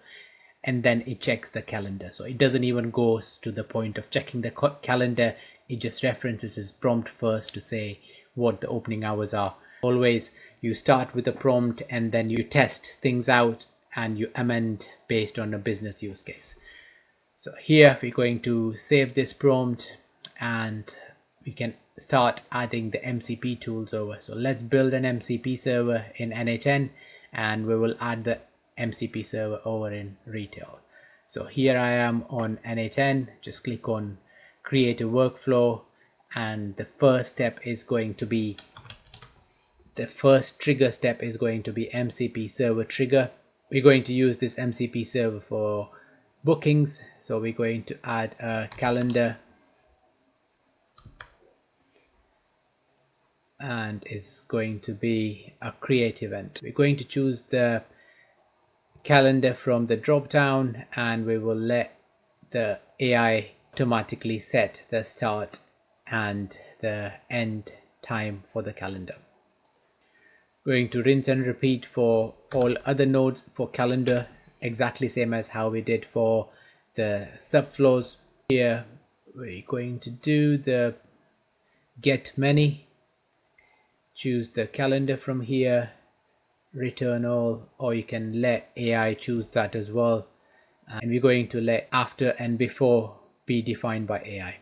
And then it checks the calendar. So it doesn't even go to the point of checking the calendar. It just references its prompt first to say what the opening hours are. Always you start with a prompt and then you test things out and you amend based on a business use case. So here we're going to save this prompt and we can start adding the MCP tools over. So let's build an MCP server in n8n and we will add the MCP server over in Retell. So here I am on n8n. Just click on create a workflow and the first trigger step is going to be MCP server trigger. We're going to use this MCP server for bookings, so we're going to add a calendar, and it's going to be a create event. We're going to choose the calendar from the drop down, and we will let the AI automatically set the start and the end time for the calendar. Going to rinse and repeat for all other nodes for calendar, exactly same as how we did for the subflows. Here we're going to do the get many, choose the calendar from here, return all, or you can let AI choose that as well, and we're going to let after and before be defined by AI.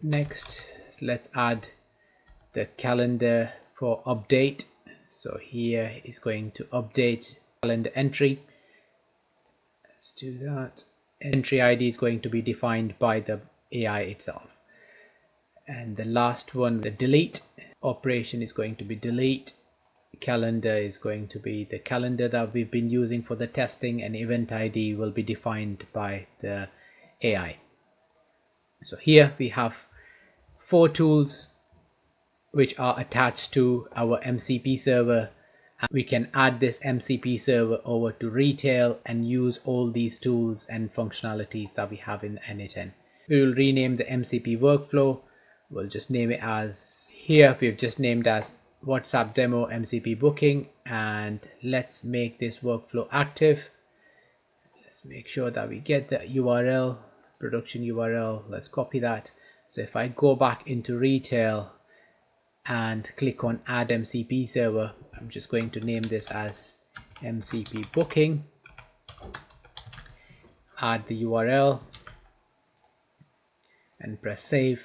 Next, let's add the calendar for update. So here is going to update calendar entry. Let's do that. Entry ID is going to be defined by the AI itself. And the last one, the delete operation, is going to be delete. Calendar is going to be the calendar that we've been using for the testing, and event ID will be defined by the AI. So here we have 4 tools which are attached to our MCP server. We can add this MCP server over to Retell and use all these tools and functionalities that we have in n8n. We will rename the MCP workflow. We'll just name it as, here we've just named as WhatsApp demo MCP booking, and let's make this workflow active. Let's make sure that we get the URL, production URL. Let's copy that. So if I go back into Retell and click on add MCP server, I'm just going to name this as MCP booking, add the URL and press save.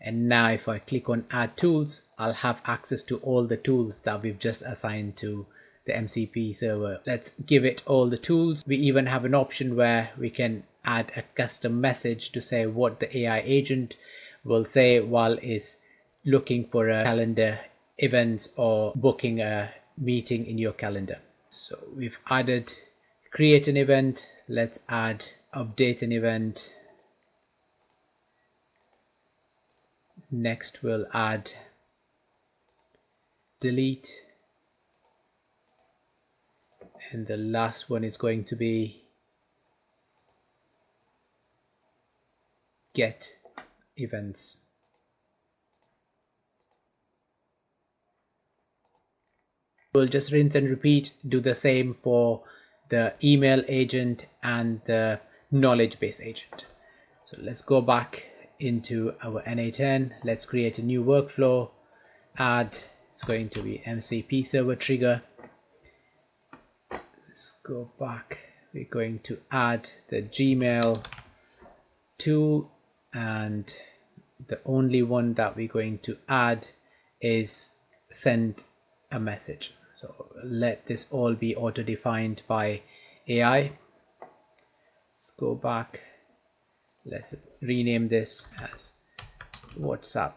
And now if I click on add tools, I'll have access to all the tools that we've just assigned to the MCP server. Let's give it all the tools. We even have an option where we can add a custom message to say what the AI agent will say while is looking for a calendar events or booking a meeting in your calendar. So we've added create an event. Let's add update an event. Next we'll add delete, and the last one is going to be get events. We'll just rinse and repeat, do the same for the email agent and the knowledge base agent. So let's go back into our n8n. Let's create a new workflow. Add, it's going to be MCP server trigger. Let's go back. We're going to add the Gmail tool, and the only one that we're going to add is send a message. So let this all be auto-defined by AI. Let's go back. Let's rename this as WhatsApp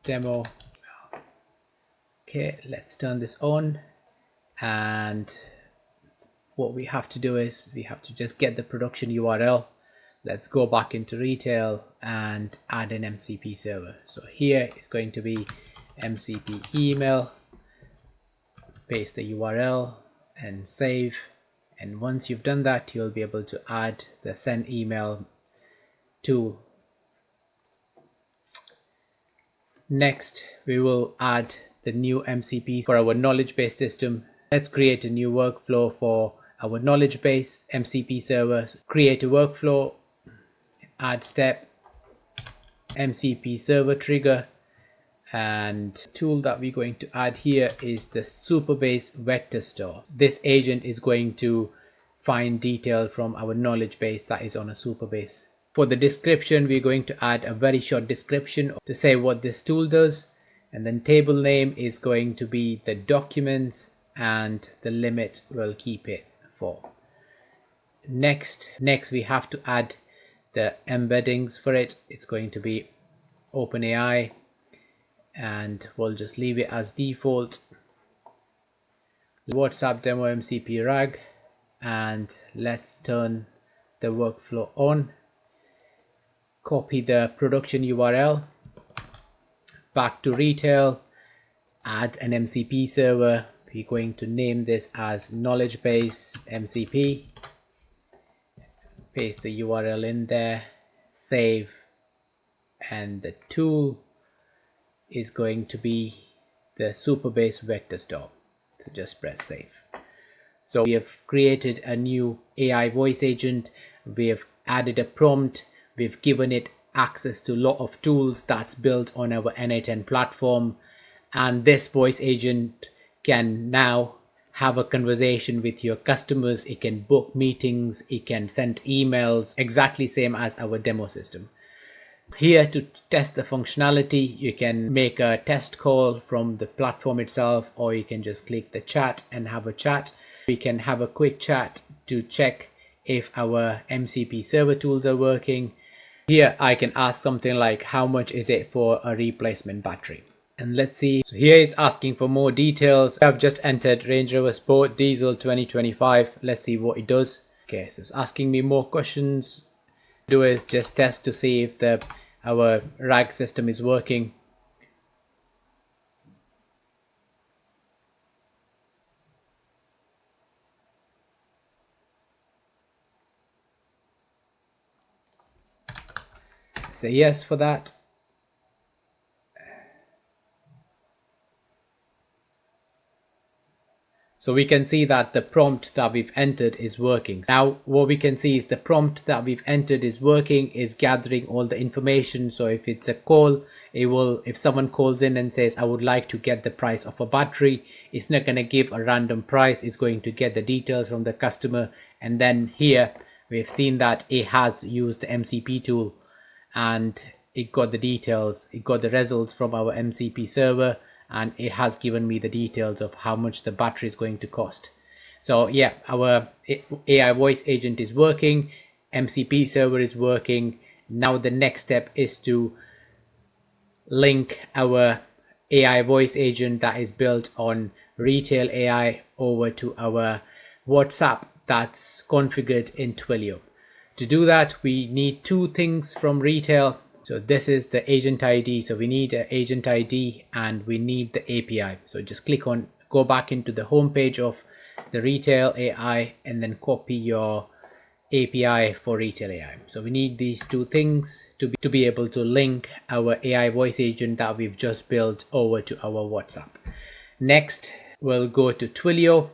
demo. Okay, let's turn this on, and what we have to do is we have to just get the production URL. Let's go back into Retell and add an MCP server. So here it's going to be MCP email, paste the URL and save. And once you've done that, you'll be able to add the send email tool. Next, we will add the new MCP for our knowledge base system. Let's create a new workflow for our knowledge base MCP server. Create a workflow, add step, MCP server trigger, and tool that we're going to add here is the Superbase vector store. This agent is going to find detail from our knowledge base that is on a Superbase. For the description, we're going to add a very short description to say what this tool does, and then table name is going to be the documents, and the limit will keep it 4. Next we have to add the embeddings for it. It's going to be OpenAI, and we'll just leave it as default. WhatsApp demo MCP rag, and let's turn the workflow on. Copy the production URL back to retail, add an MCP server. We're going to name this as knowledge base MCP. Paste the URL in there, save, and the tool is going to be the Superbase vector store. So just press save. So we have created a new AI voice agent. We have added a prompt. We've given it access to a lot of tools that's built on our n8n platform. And this voice agent can now have a conversation with your customers. It can book meetings. It can send emails, exactly same as our demo system. Here to test the functionality, you can make a test call from the platform itself, or you can just click the chat and have a chat. We can have a quick chat to check if our MCP server tools are working. Here I can ask something like, how much is it for a replacement battery? And let's see. So here it's asking for more details. I've just entered Range Rover Sport Diesel 2025. Let's see what it does. Okay, so it's asking me more questions. Do is just test to see if our RAG system is working. Say yes for that. So we can see that the prompt that we've entered is working. Now what we can see is the prompt that we've entered is working, is gathering all the information. So if it's a call, it will, if someone calls in and says, I would like to get the price of a battery, it's not going to give a random price. It's going to get the details from the customer. And then here we've seen that it has used the MCP tool and it got the details. It got the results from our MCP server, and it has given me the details of how much the battery is going to cost. So yeah, our AI voice agent is working, MCP server is working. Now the next step is to link our AI voice agent that is built on Retail AI over to our WhatsApp that's configured in Twilio. To do that, we need two things from Retail. So this is the agent ID. So we need an agent ID and we need the API. So just click on, go back into the home page of the Retail AI and then copy your API for Retail AI. So we need these two things to be able to link our AI voice agent that we've just built over to our WhatsApp. Next, we'll go to Twilio.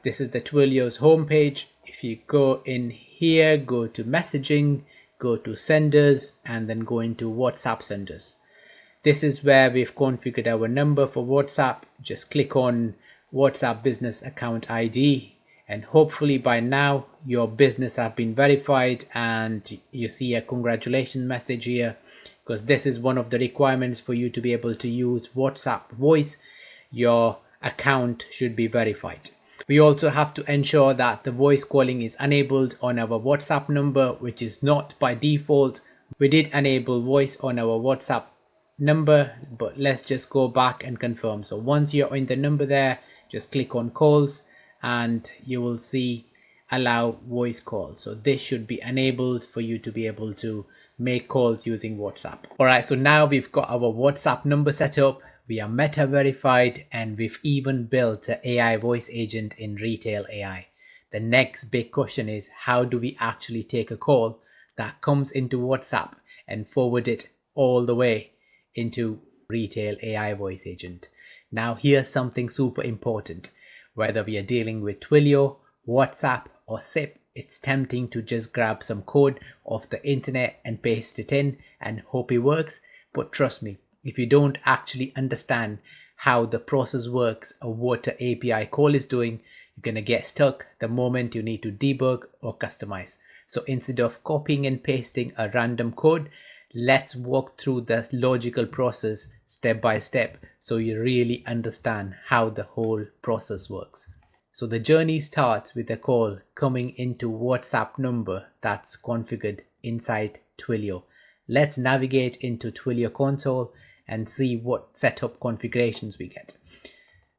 This is the Twilio's homepage. If you go in here, go to messaging, go to senders, and then go into WhatsApp senders. This is where we've configured our number for WhatsApp. Just click on WhatsApp business account ID, and hopefully by now your business have been verified and you see a congratulations message here, because this is one of the requirements for you to be able to use WhatsApp voice. Your account should be verified. We also have to ensure that the voice calling is enabled on our WhatsApp number, which is not by default. We did enable voice on our WhatsApp number, but let's just go back and confirm. So once you're in the number there, just click on calls and you will see allow voice call. So this should be enabled for you to be able to make calls using WhatsApp. All right, so now we've got our WhatsApp number set up. We are meta verified, and we've even built an AI voice agent in Retail AI. The next big question is, how do we actually take a call that comes into WhatsApp and forward it all the way into Retail AI voice agent? Now here's something super important. Whether we are dealing with Twilio, WhatsApp, or SIP, it's tempting to just grab some code off the internet and paste it in and hope it works. But trust me, if you don't actually understand how the process works or what the API call is doing, you're going to get stuck the moment you need to debug or customize. So instead of copying and pasting a random code, let's walk through the logical process step by step so you really understand how the whole process works. So the journey starts with a call coming into WhatsApp number that's configured inside Twilio. Let's navigate into Twilio console and see what setup configurations we get.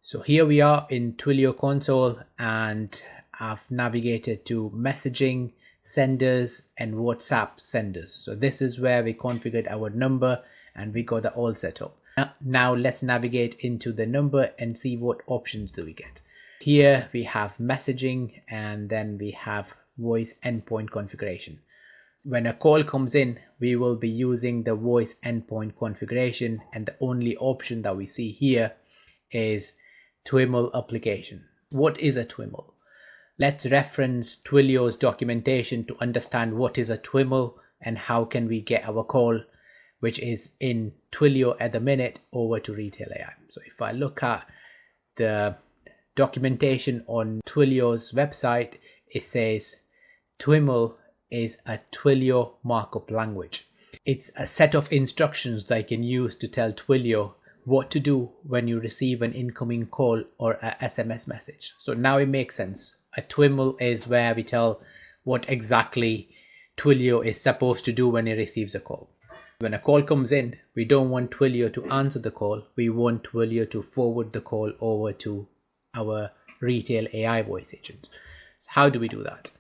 So here we are in Twilio console, and I've navigated to messaging, senders, and WhatsApp senders. So this is where we configured our number and we got the all set up. Now let's navigate into the number and see what options do we get. Here we have messaging, and then we have voice endpoint configuration. When a call comes in, we will be using the voice endpoint configuration, and the only option that we see here is TwiML application. What is a TwiML? Let's reference Twilio's documentation to understand what is a TwiML and how can we get our call, which is in Twilio at the minute, over to Retell AI. So if I look at the documentation on Twilio's website, it says TwiML is a Twilio markup language. It's a set of instructions that I can use to tell Twilio what to do when you receive an incoming call or a SMS message. So now it makes sense. A TwiML is where we tell what exactly Twilio is supposed to do when it receives a call. When a call comes in, we don't want Twilio to answer the call. We want Twilio to forward the call over to our Retell AI voice agent. So how do we do that?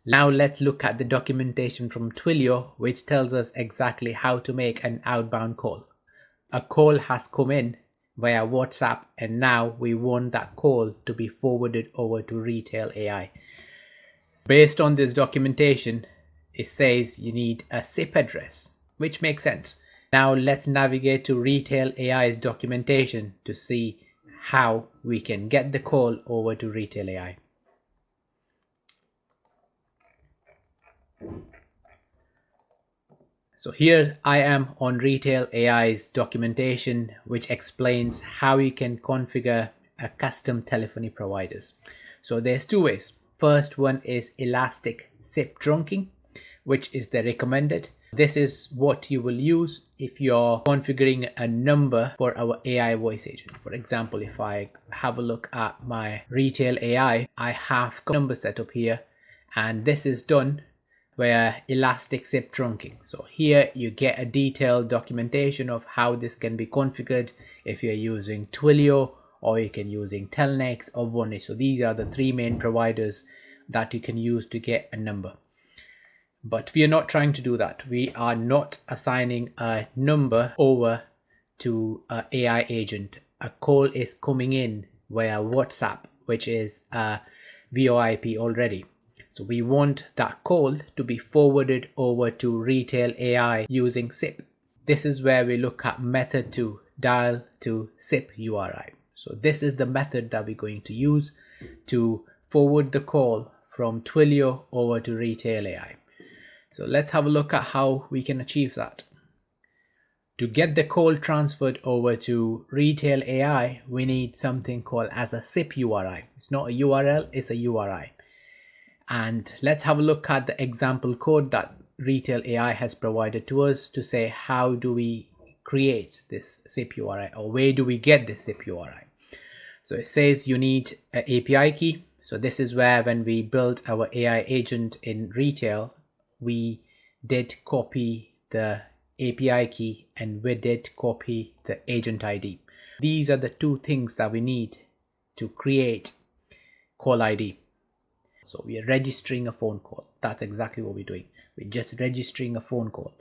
Now let's look at the documentation from Twilio, which tells us exactly how to make an outbound call. A call has come in via WhatsApp, and now we want that call to be forwarded over to Retell AI. Based on this documentation, it says you need a SIP address, which makes sense. Now let's navigate to Retell AI's documentation to see how we can get the call over to Retell AI. So here I am on Retell AI's documentation, which explains how you can configure a custom telephony providers. So there's two ways. First one is elastic SIP trunking, which is the recommended. This is what you will use if you're configuring a number for our AI voice agent. For example, if I have a look at my Retell AI, I have a number set up here, and this is done via elastic SIP trunking. So here you get a detailed documentation of how this can be configured if you're using Twilio, or you can using Telnex or Vonage. So these are the three main providers that you can use to get a number. But we are not trying to do that. We are not assigning a number over to an AI agent. A call is coming in via WhatsApp, which is a VoIP already. So we want that call to be forwarded over to Retell AI using SIP. This is where we look at method to dial to SIP URI. So this is the method that we're going to use to forward the call from Twilio over to Retell AI. So let's have a look at how we can achieve that. To get the call transferred over to Retell AI, we need something called as a SIP URI. It's not a URL, it's a URI. And let's have a look at the example code that Retell AI has provided to us to say how do we create this SIP URI, or where do we get this SIP URI. So it says you need an API key. So this is where when we built our AI agent in Retell, we did copy the API key and we did copy the agent ID. These are the two things that we need to create call ID. So we are registering a phone call. That's exactly what we're doing. We're just registering a phone call,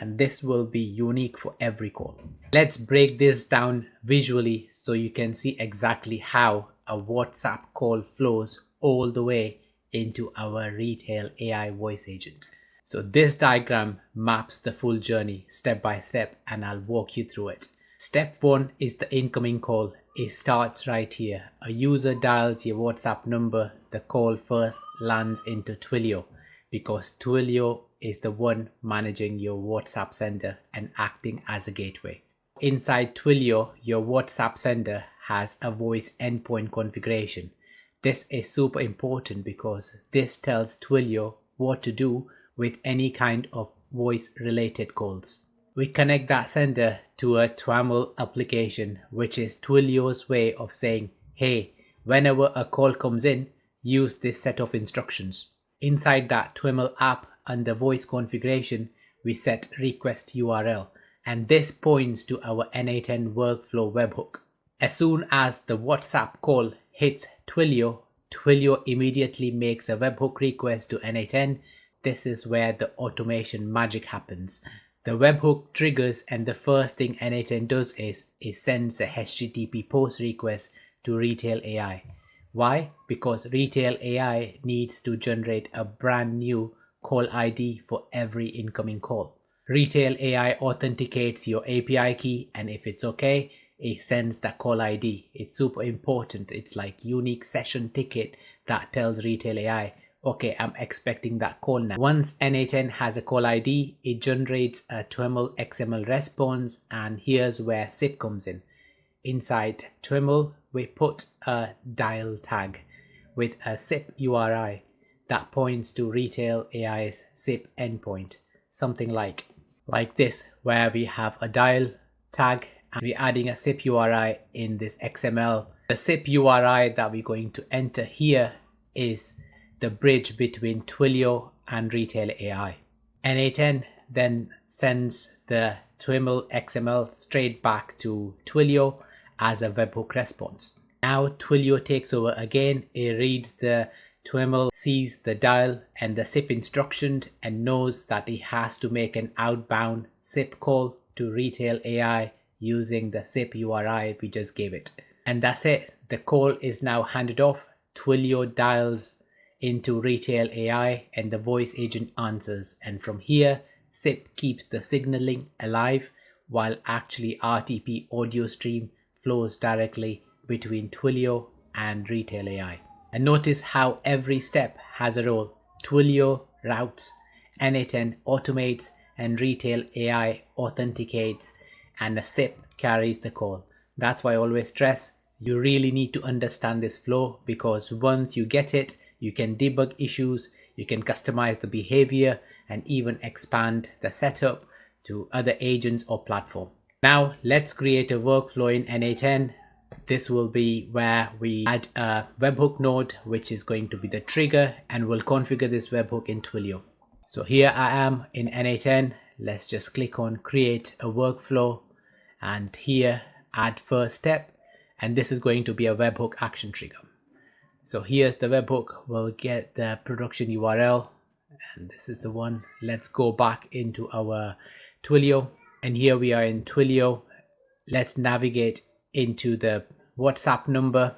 and this will be unique for every call. Let's break this down visually so you can see exactly how a WhatsApp call flows all the way into our Retell AI voice agent. So this diagram maps the full journey step by step, and I'll walk you through it. Step 1 is the incoming call. It starts right here. A user dials your WhatsApp number. The call first lands into Twilio because Twilio is the one managing your WhatsApp sender and acting as a gateway. Inside Twilio, your WhatsApp sender has a voice endpoint configuration. This is super important because this tells Twilio what to do with any kind of voice related calls. We connect that sender to a TwiML application, which is Twilio's way of saying, hey, whenever a call comes in, use this set of instructions. Inside that TwiML app under voice configuration, we set request URL, and this points to our n8n workflow webhook. As soon as the WhatsApp call hits Twilio, Twilio immediately makes a webhook request to n8n. This is where the automation magic happens. The webhook triggers, and the first thing n8n does is it sends a HTTP post request to Retell AI. Why? Because Retell AI needs to generate a brand new call ID for every incoming call. Retell AI authenticates your API key, and if it's okay, it sends the call ID. It's super important. It's like unique session ticket that tells Retell AI, okay, I'm expecting that call now. Once n8n has a call ID, it generates a TwiML XML response, and here's where SIP comes in. Inside TwiML, we put a dial tag with a SIP URI that points to Retell AI's SIP endpoint, something like this, where we have a dial tag and we're adding a SIP URI in this XML. The SIP URI that we're going to enter here is the bridge between Twilio and Retell AI. n8n then sends the TwiML XML straight back to Twilio as a webhook response. Now Twilio takes over again. It reads the TwiML, sees the dial and the SIP instruction, and knows that it has to make an outbound SIP call to Retell AI using the SIP URI we just gave it. And that's it. The call is now handed off. Twilio dials into Retell AI and the voice agent answers. And from here, SIP keeps the signaling alive while actually RTP audio stream flows directly between Twilio and Retell AI. And notice how every step has a role. Twilio routes, n8n automates, and Retell AI authenticates, and the SIP carries the call. That's why I always stress, you really need to understand this flow, because once you get it, you can debug issues, you can customize the behavior, and even expand the setup to other agents or platform. Now let's create a workflow in n8n. This will be where we add a webhook node, which is going to be the trigger, and we'll configure this webhook in Twilio. So here I am in n8n. Let's just click on create a workflow, and here add first step, and this is going to be a webhook action trigger. So here's the webhook. We'll get the production URL, and this is the one. Let's go back into our Twilio, and here we are in Twilio. Let's navigate into the WhatsApp number,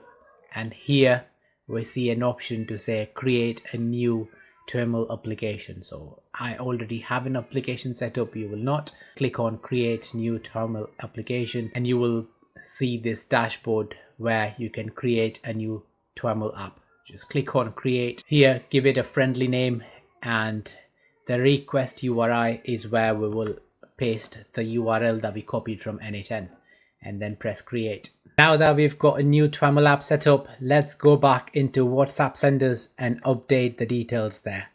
and here we see an option to say create a new TwiML application. So I already have an application set up. You will not. Click on create new TwiML application, and you will see this dashboard where you can create a new TwiML app. Just click on create. Here, give it a friendly name, and the request URI is where we will paste the URL that we copied from n8n, and then press create. Now that we've got a new TwiML app set up, let's go back into WhatsApp senders and update the details there.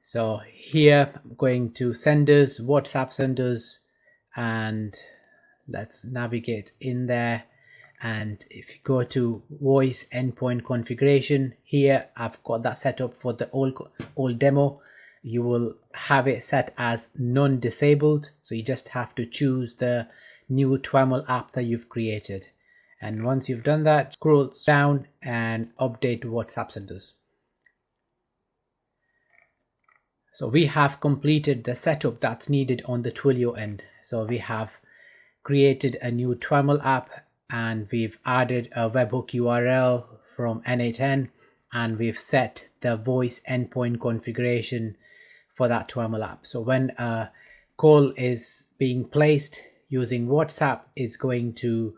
So here I'm going to senders, WhatsApp senders, and let's navigate in there. And if you go to voice endpoint configuration, here I've got that set up for the old demo. You will have it set as non-disabled, so you just have to choose the new TwiML app that you've created. And once you've done that, scroll down and update WhatsApp senders. So we have completed the setup that's needed on the Twilio end. So we have created a new TwiML app, and we've added a webhook URL from n8n, and we've set the voice endpoint configuration for that TwiML app. So when a call is being placed using WhatsApp, is going to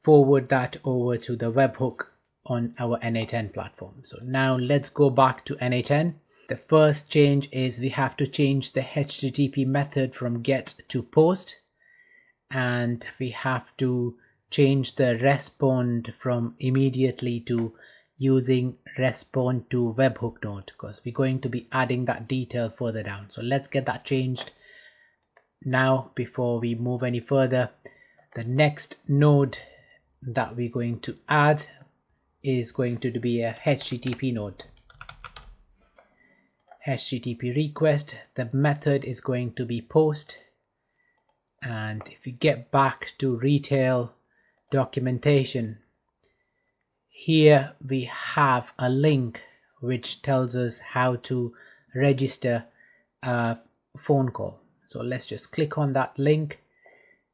forward that over to the webhook on our n8n platform. So now let's go back to n8n. The first change is we have to change the HTTP method from get to post, and we have to change the respond from immediately to using respond to webhook node, because we're going to be adding that detail further down. So let's get that changed now before we move any further. The next node that we're going to add is going to be a HTTP node. HTTP request, the method is going to be post. And if you get back to retail documentation, here we have a link which tells us how to register a phone call. So let's just click on that link,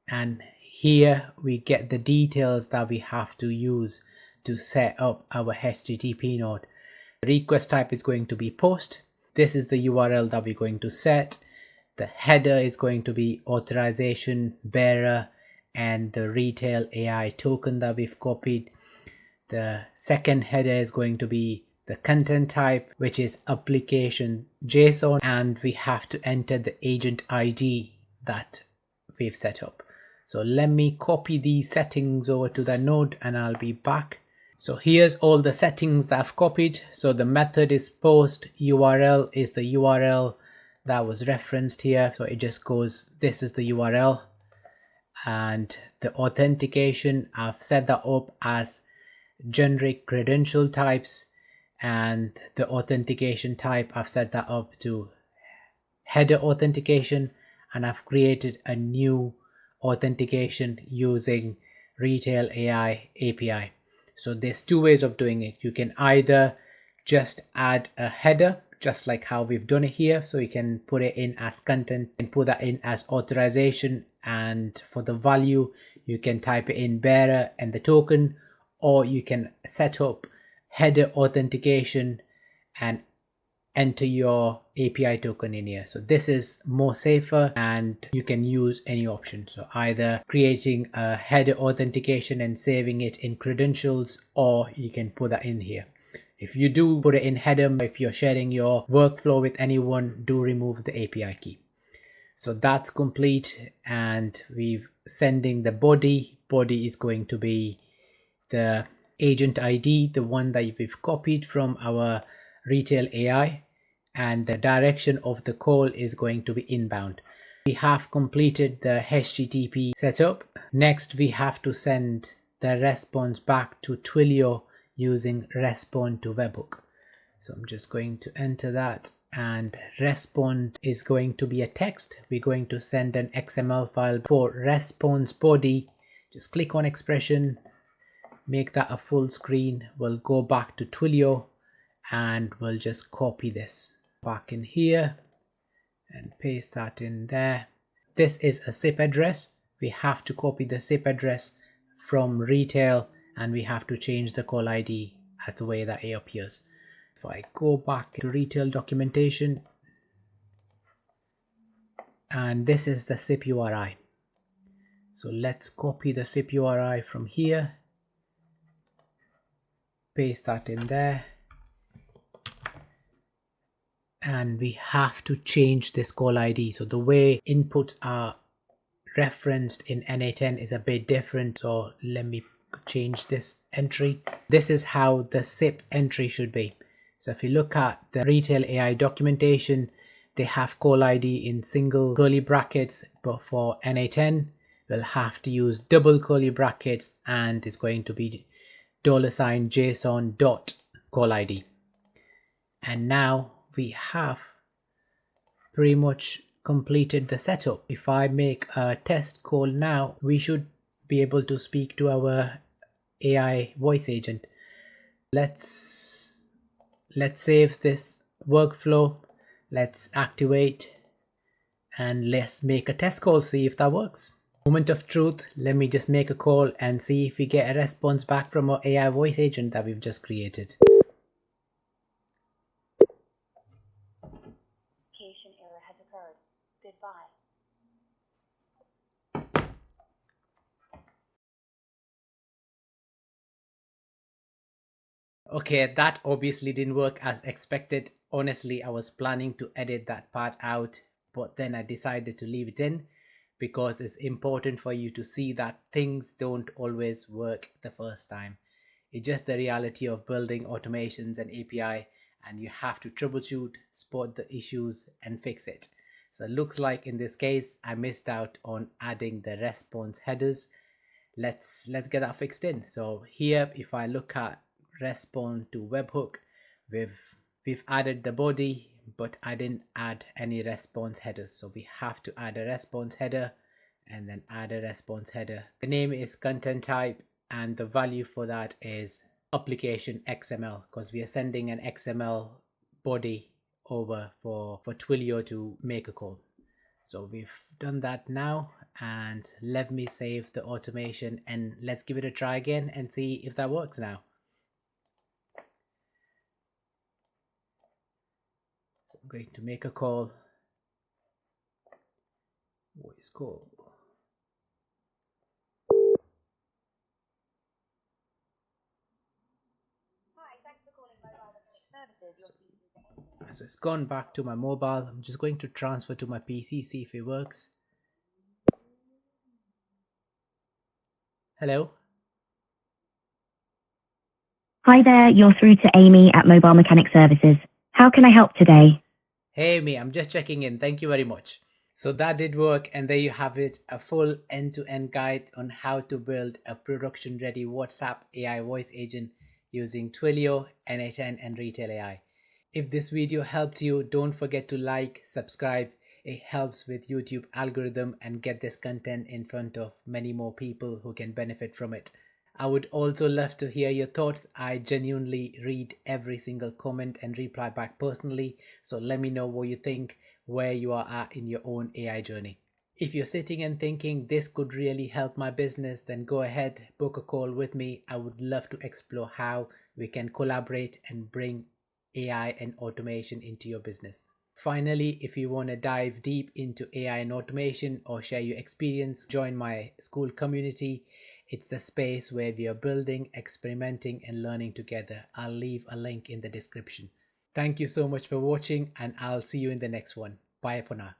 and here we get the details that we have to use to set up our HTTP node. The request type is going to be post. This is the URL that we're going to set. The header is going to be authorization bearer and the retail AI token that we've copied. The second header is going to be the content type, which is application JSON, and we have to enter the agent ID that we've set up. So let me copy these settings over to the node and I'll be back. So here's all the settings that I've copied. So the method is post, URL is the URL that was referenced here. So it just goes, this is the URL, and the authentication, I've set that up as generic credential types, and the authentication type, I've set that up to header authentication, and I've created a new authentication using Retail AI API. So there's two ways of doing it. You can either just add a header, just like how we've done it here. So you can put it in as content and put that in as authorization, and for the value you can type it in bearer and the token, or you can set up header authentication and enter your API token in here. So this is more safer, and you can use any option. So either creating a header authentication and saving it in credentials, or you can put that in here. If you do put it in header, if you're sharing your workflow with anyone, do remove the API key. So that's complete, and we're sending the body. Body is going to be the agent ID, the one that we've copied from our Retail AI, and the direction of the call is going to be inbound. We have completed the HTTP setup. Next, we have to send the response back to Twilio using respond to webhook. So I'm just going to enter that, and respond is going to be a text. We're going to send an XML file for response body. Just click on expression, make that a full screen. We'll go back to Twilio and we'll just copy this back in here and paste that in there. This is a SIP address. We have to copy the SIP address from retail, and we have to change the call ID as the way that it appears. If I go back to retail documentation, and this is the SIP URI. So let's copy the SIP URI from here, paste that in there, and we have to change this call ID. So the way inputs are referenced in n8n is a bit different. So let me change this entry. This is how the SIP entry should be. So if you look at the Retail AI documentation, they have call ID in single curly brackets, but for n8n we'll have to use double curly brackets, and it's going to be $JSON dot call ID. And now we have pretty much completed the setup. If I make a test call now, we should be able to speak to our AI voice agent. Let's save this workflow, let's activate, and let's make a test call, see if that works. Moment of truth, let me just make a call and see if we get a response back from our AI voice agent that we've just created. Communication error has occurred. Goodbye. Okay, that obviously didn't work as expected. Honestly, I was planning to edit that part out, but then I decided to leave it in because it's important for you to see that things don't always work the first time. It's just the reality of building automations and API, and you have to troubleshoot, spot the issues, and fix it. So it looks like in this case, I missed out on adding the response headers. Let's get that fixed in. So here, if I look at respond to webhook. We've added the body, but I didn't add any response headers. So we have to add a response header and then add a response header. The name is content type and the value for that is application XML, because we are sending an XML body over for Twilio to make a call. So we've done that now, and let me save the automation and let's give it a try again and see if that works now. So I'm going to make a call. Voice call. So it's gone back to my mobile. I'm just going to transfer to my PC, see if it works. Hello? Hi there, you're through to Amy at Mobile Mechanic Services. How can I help today? Hey Amy, I'm just checking in. Thank you very much. So that did work, and there you have it, a full end-to-end guide on how to build a production-ready WhatsApp AI voice agent using Twilio n8n Retell AI. If this video helped you, don't forget to like, subscribe. It helps with YouTube algorithm and get this content in front of many more people who can benefit from it. I would also love to hear your thoughts. I genuinely read every single comment and reply back personally. So let me know what you think, where you are at in your own AI journey. If you're sitting and thinking this could really help my business, then go ahead, book a call with me. I would love to explore how we can collaborate and bring AI and automation into your business. Finally, if you want to dive deep into AI and automation or share your experience, join my school community. It's the space where we are building, experimenting, and learning together. I'll leave a link in the description. Thank you so much for watching, and I'll see you in the next one. Bye for now.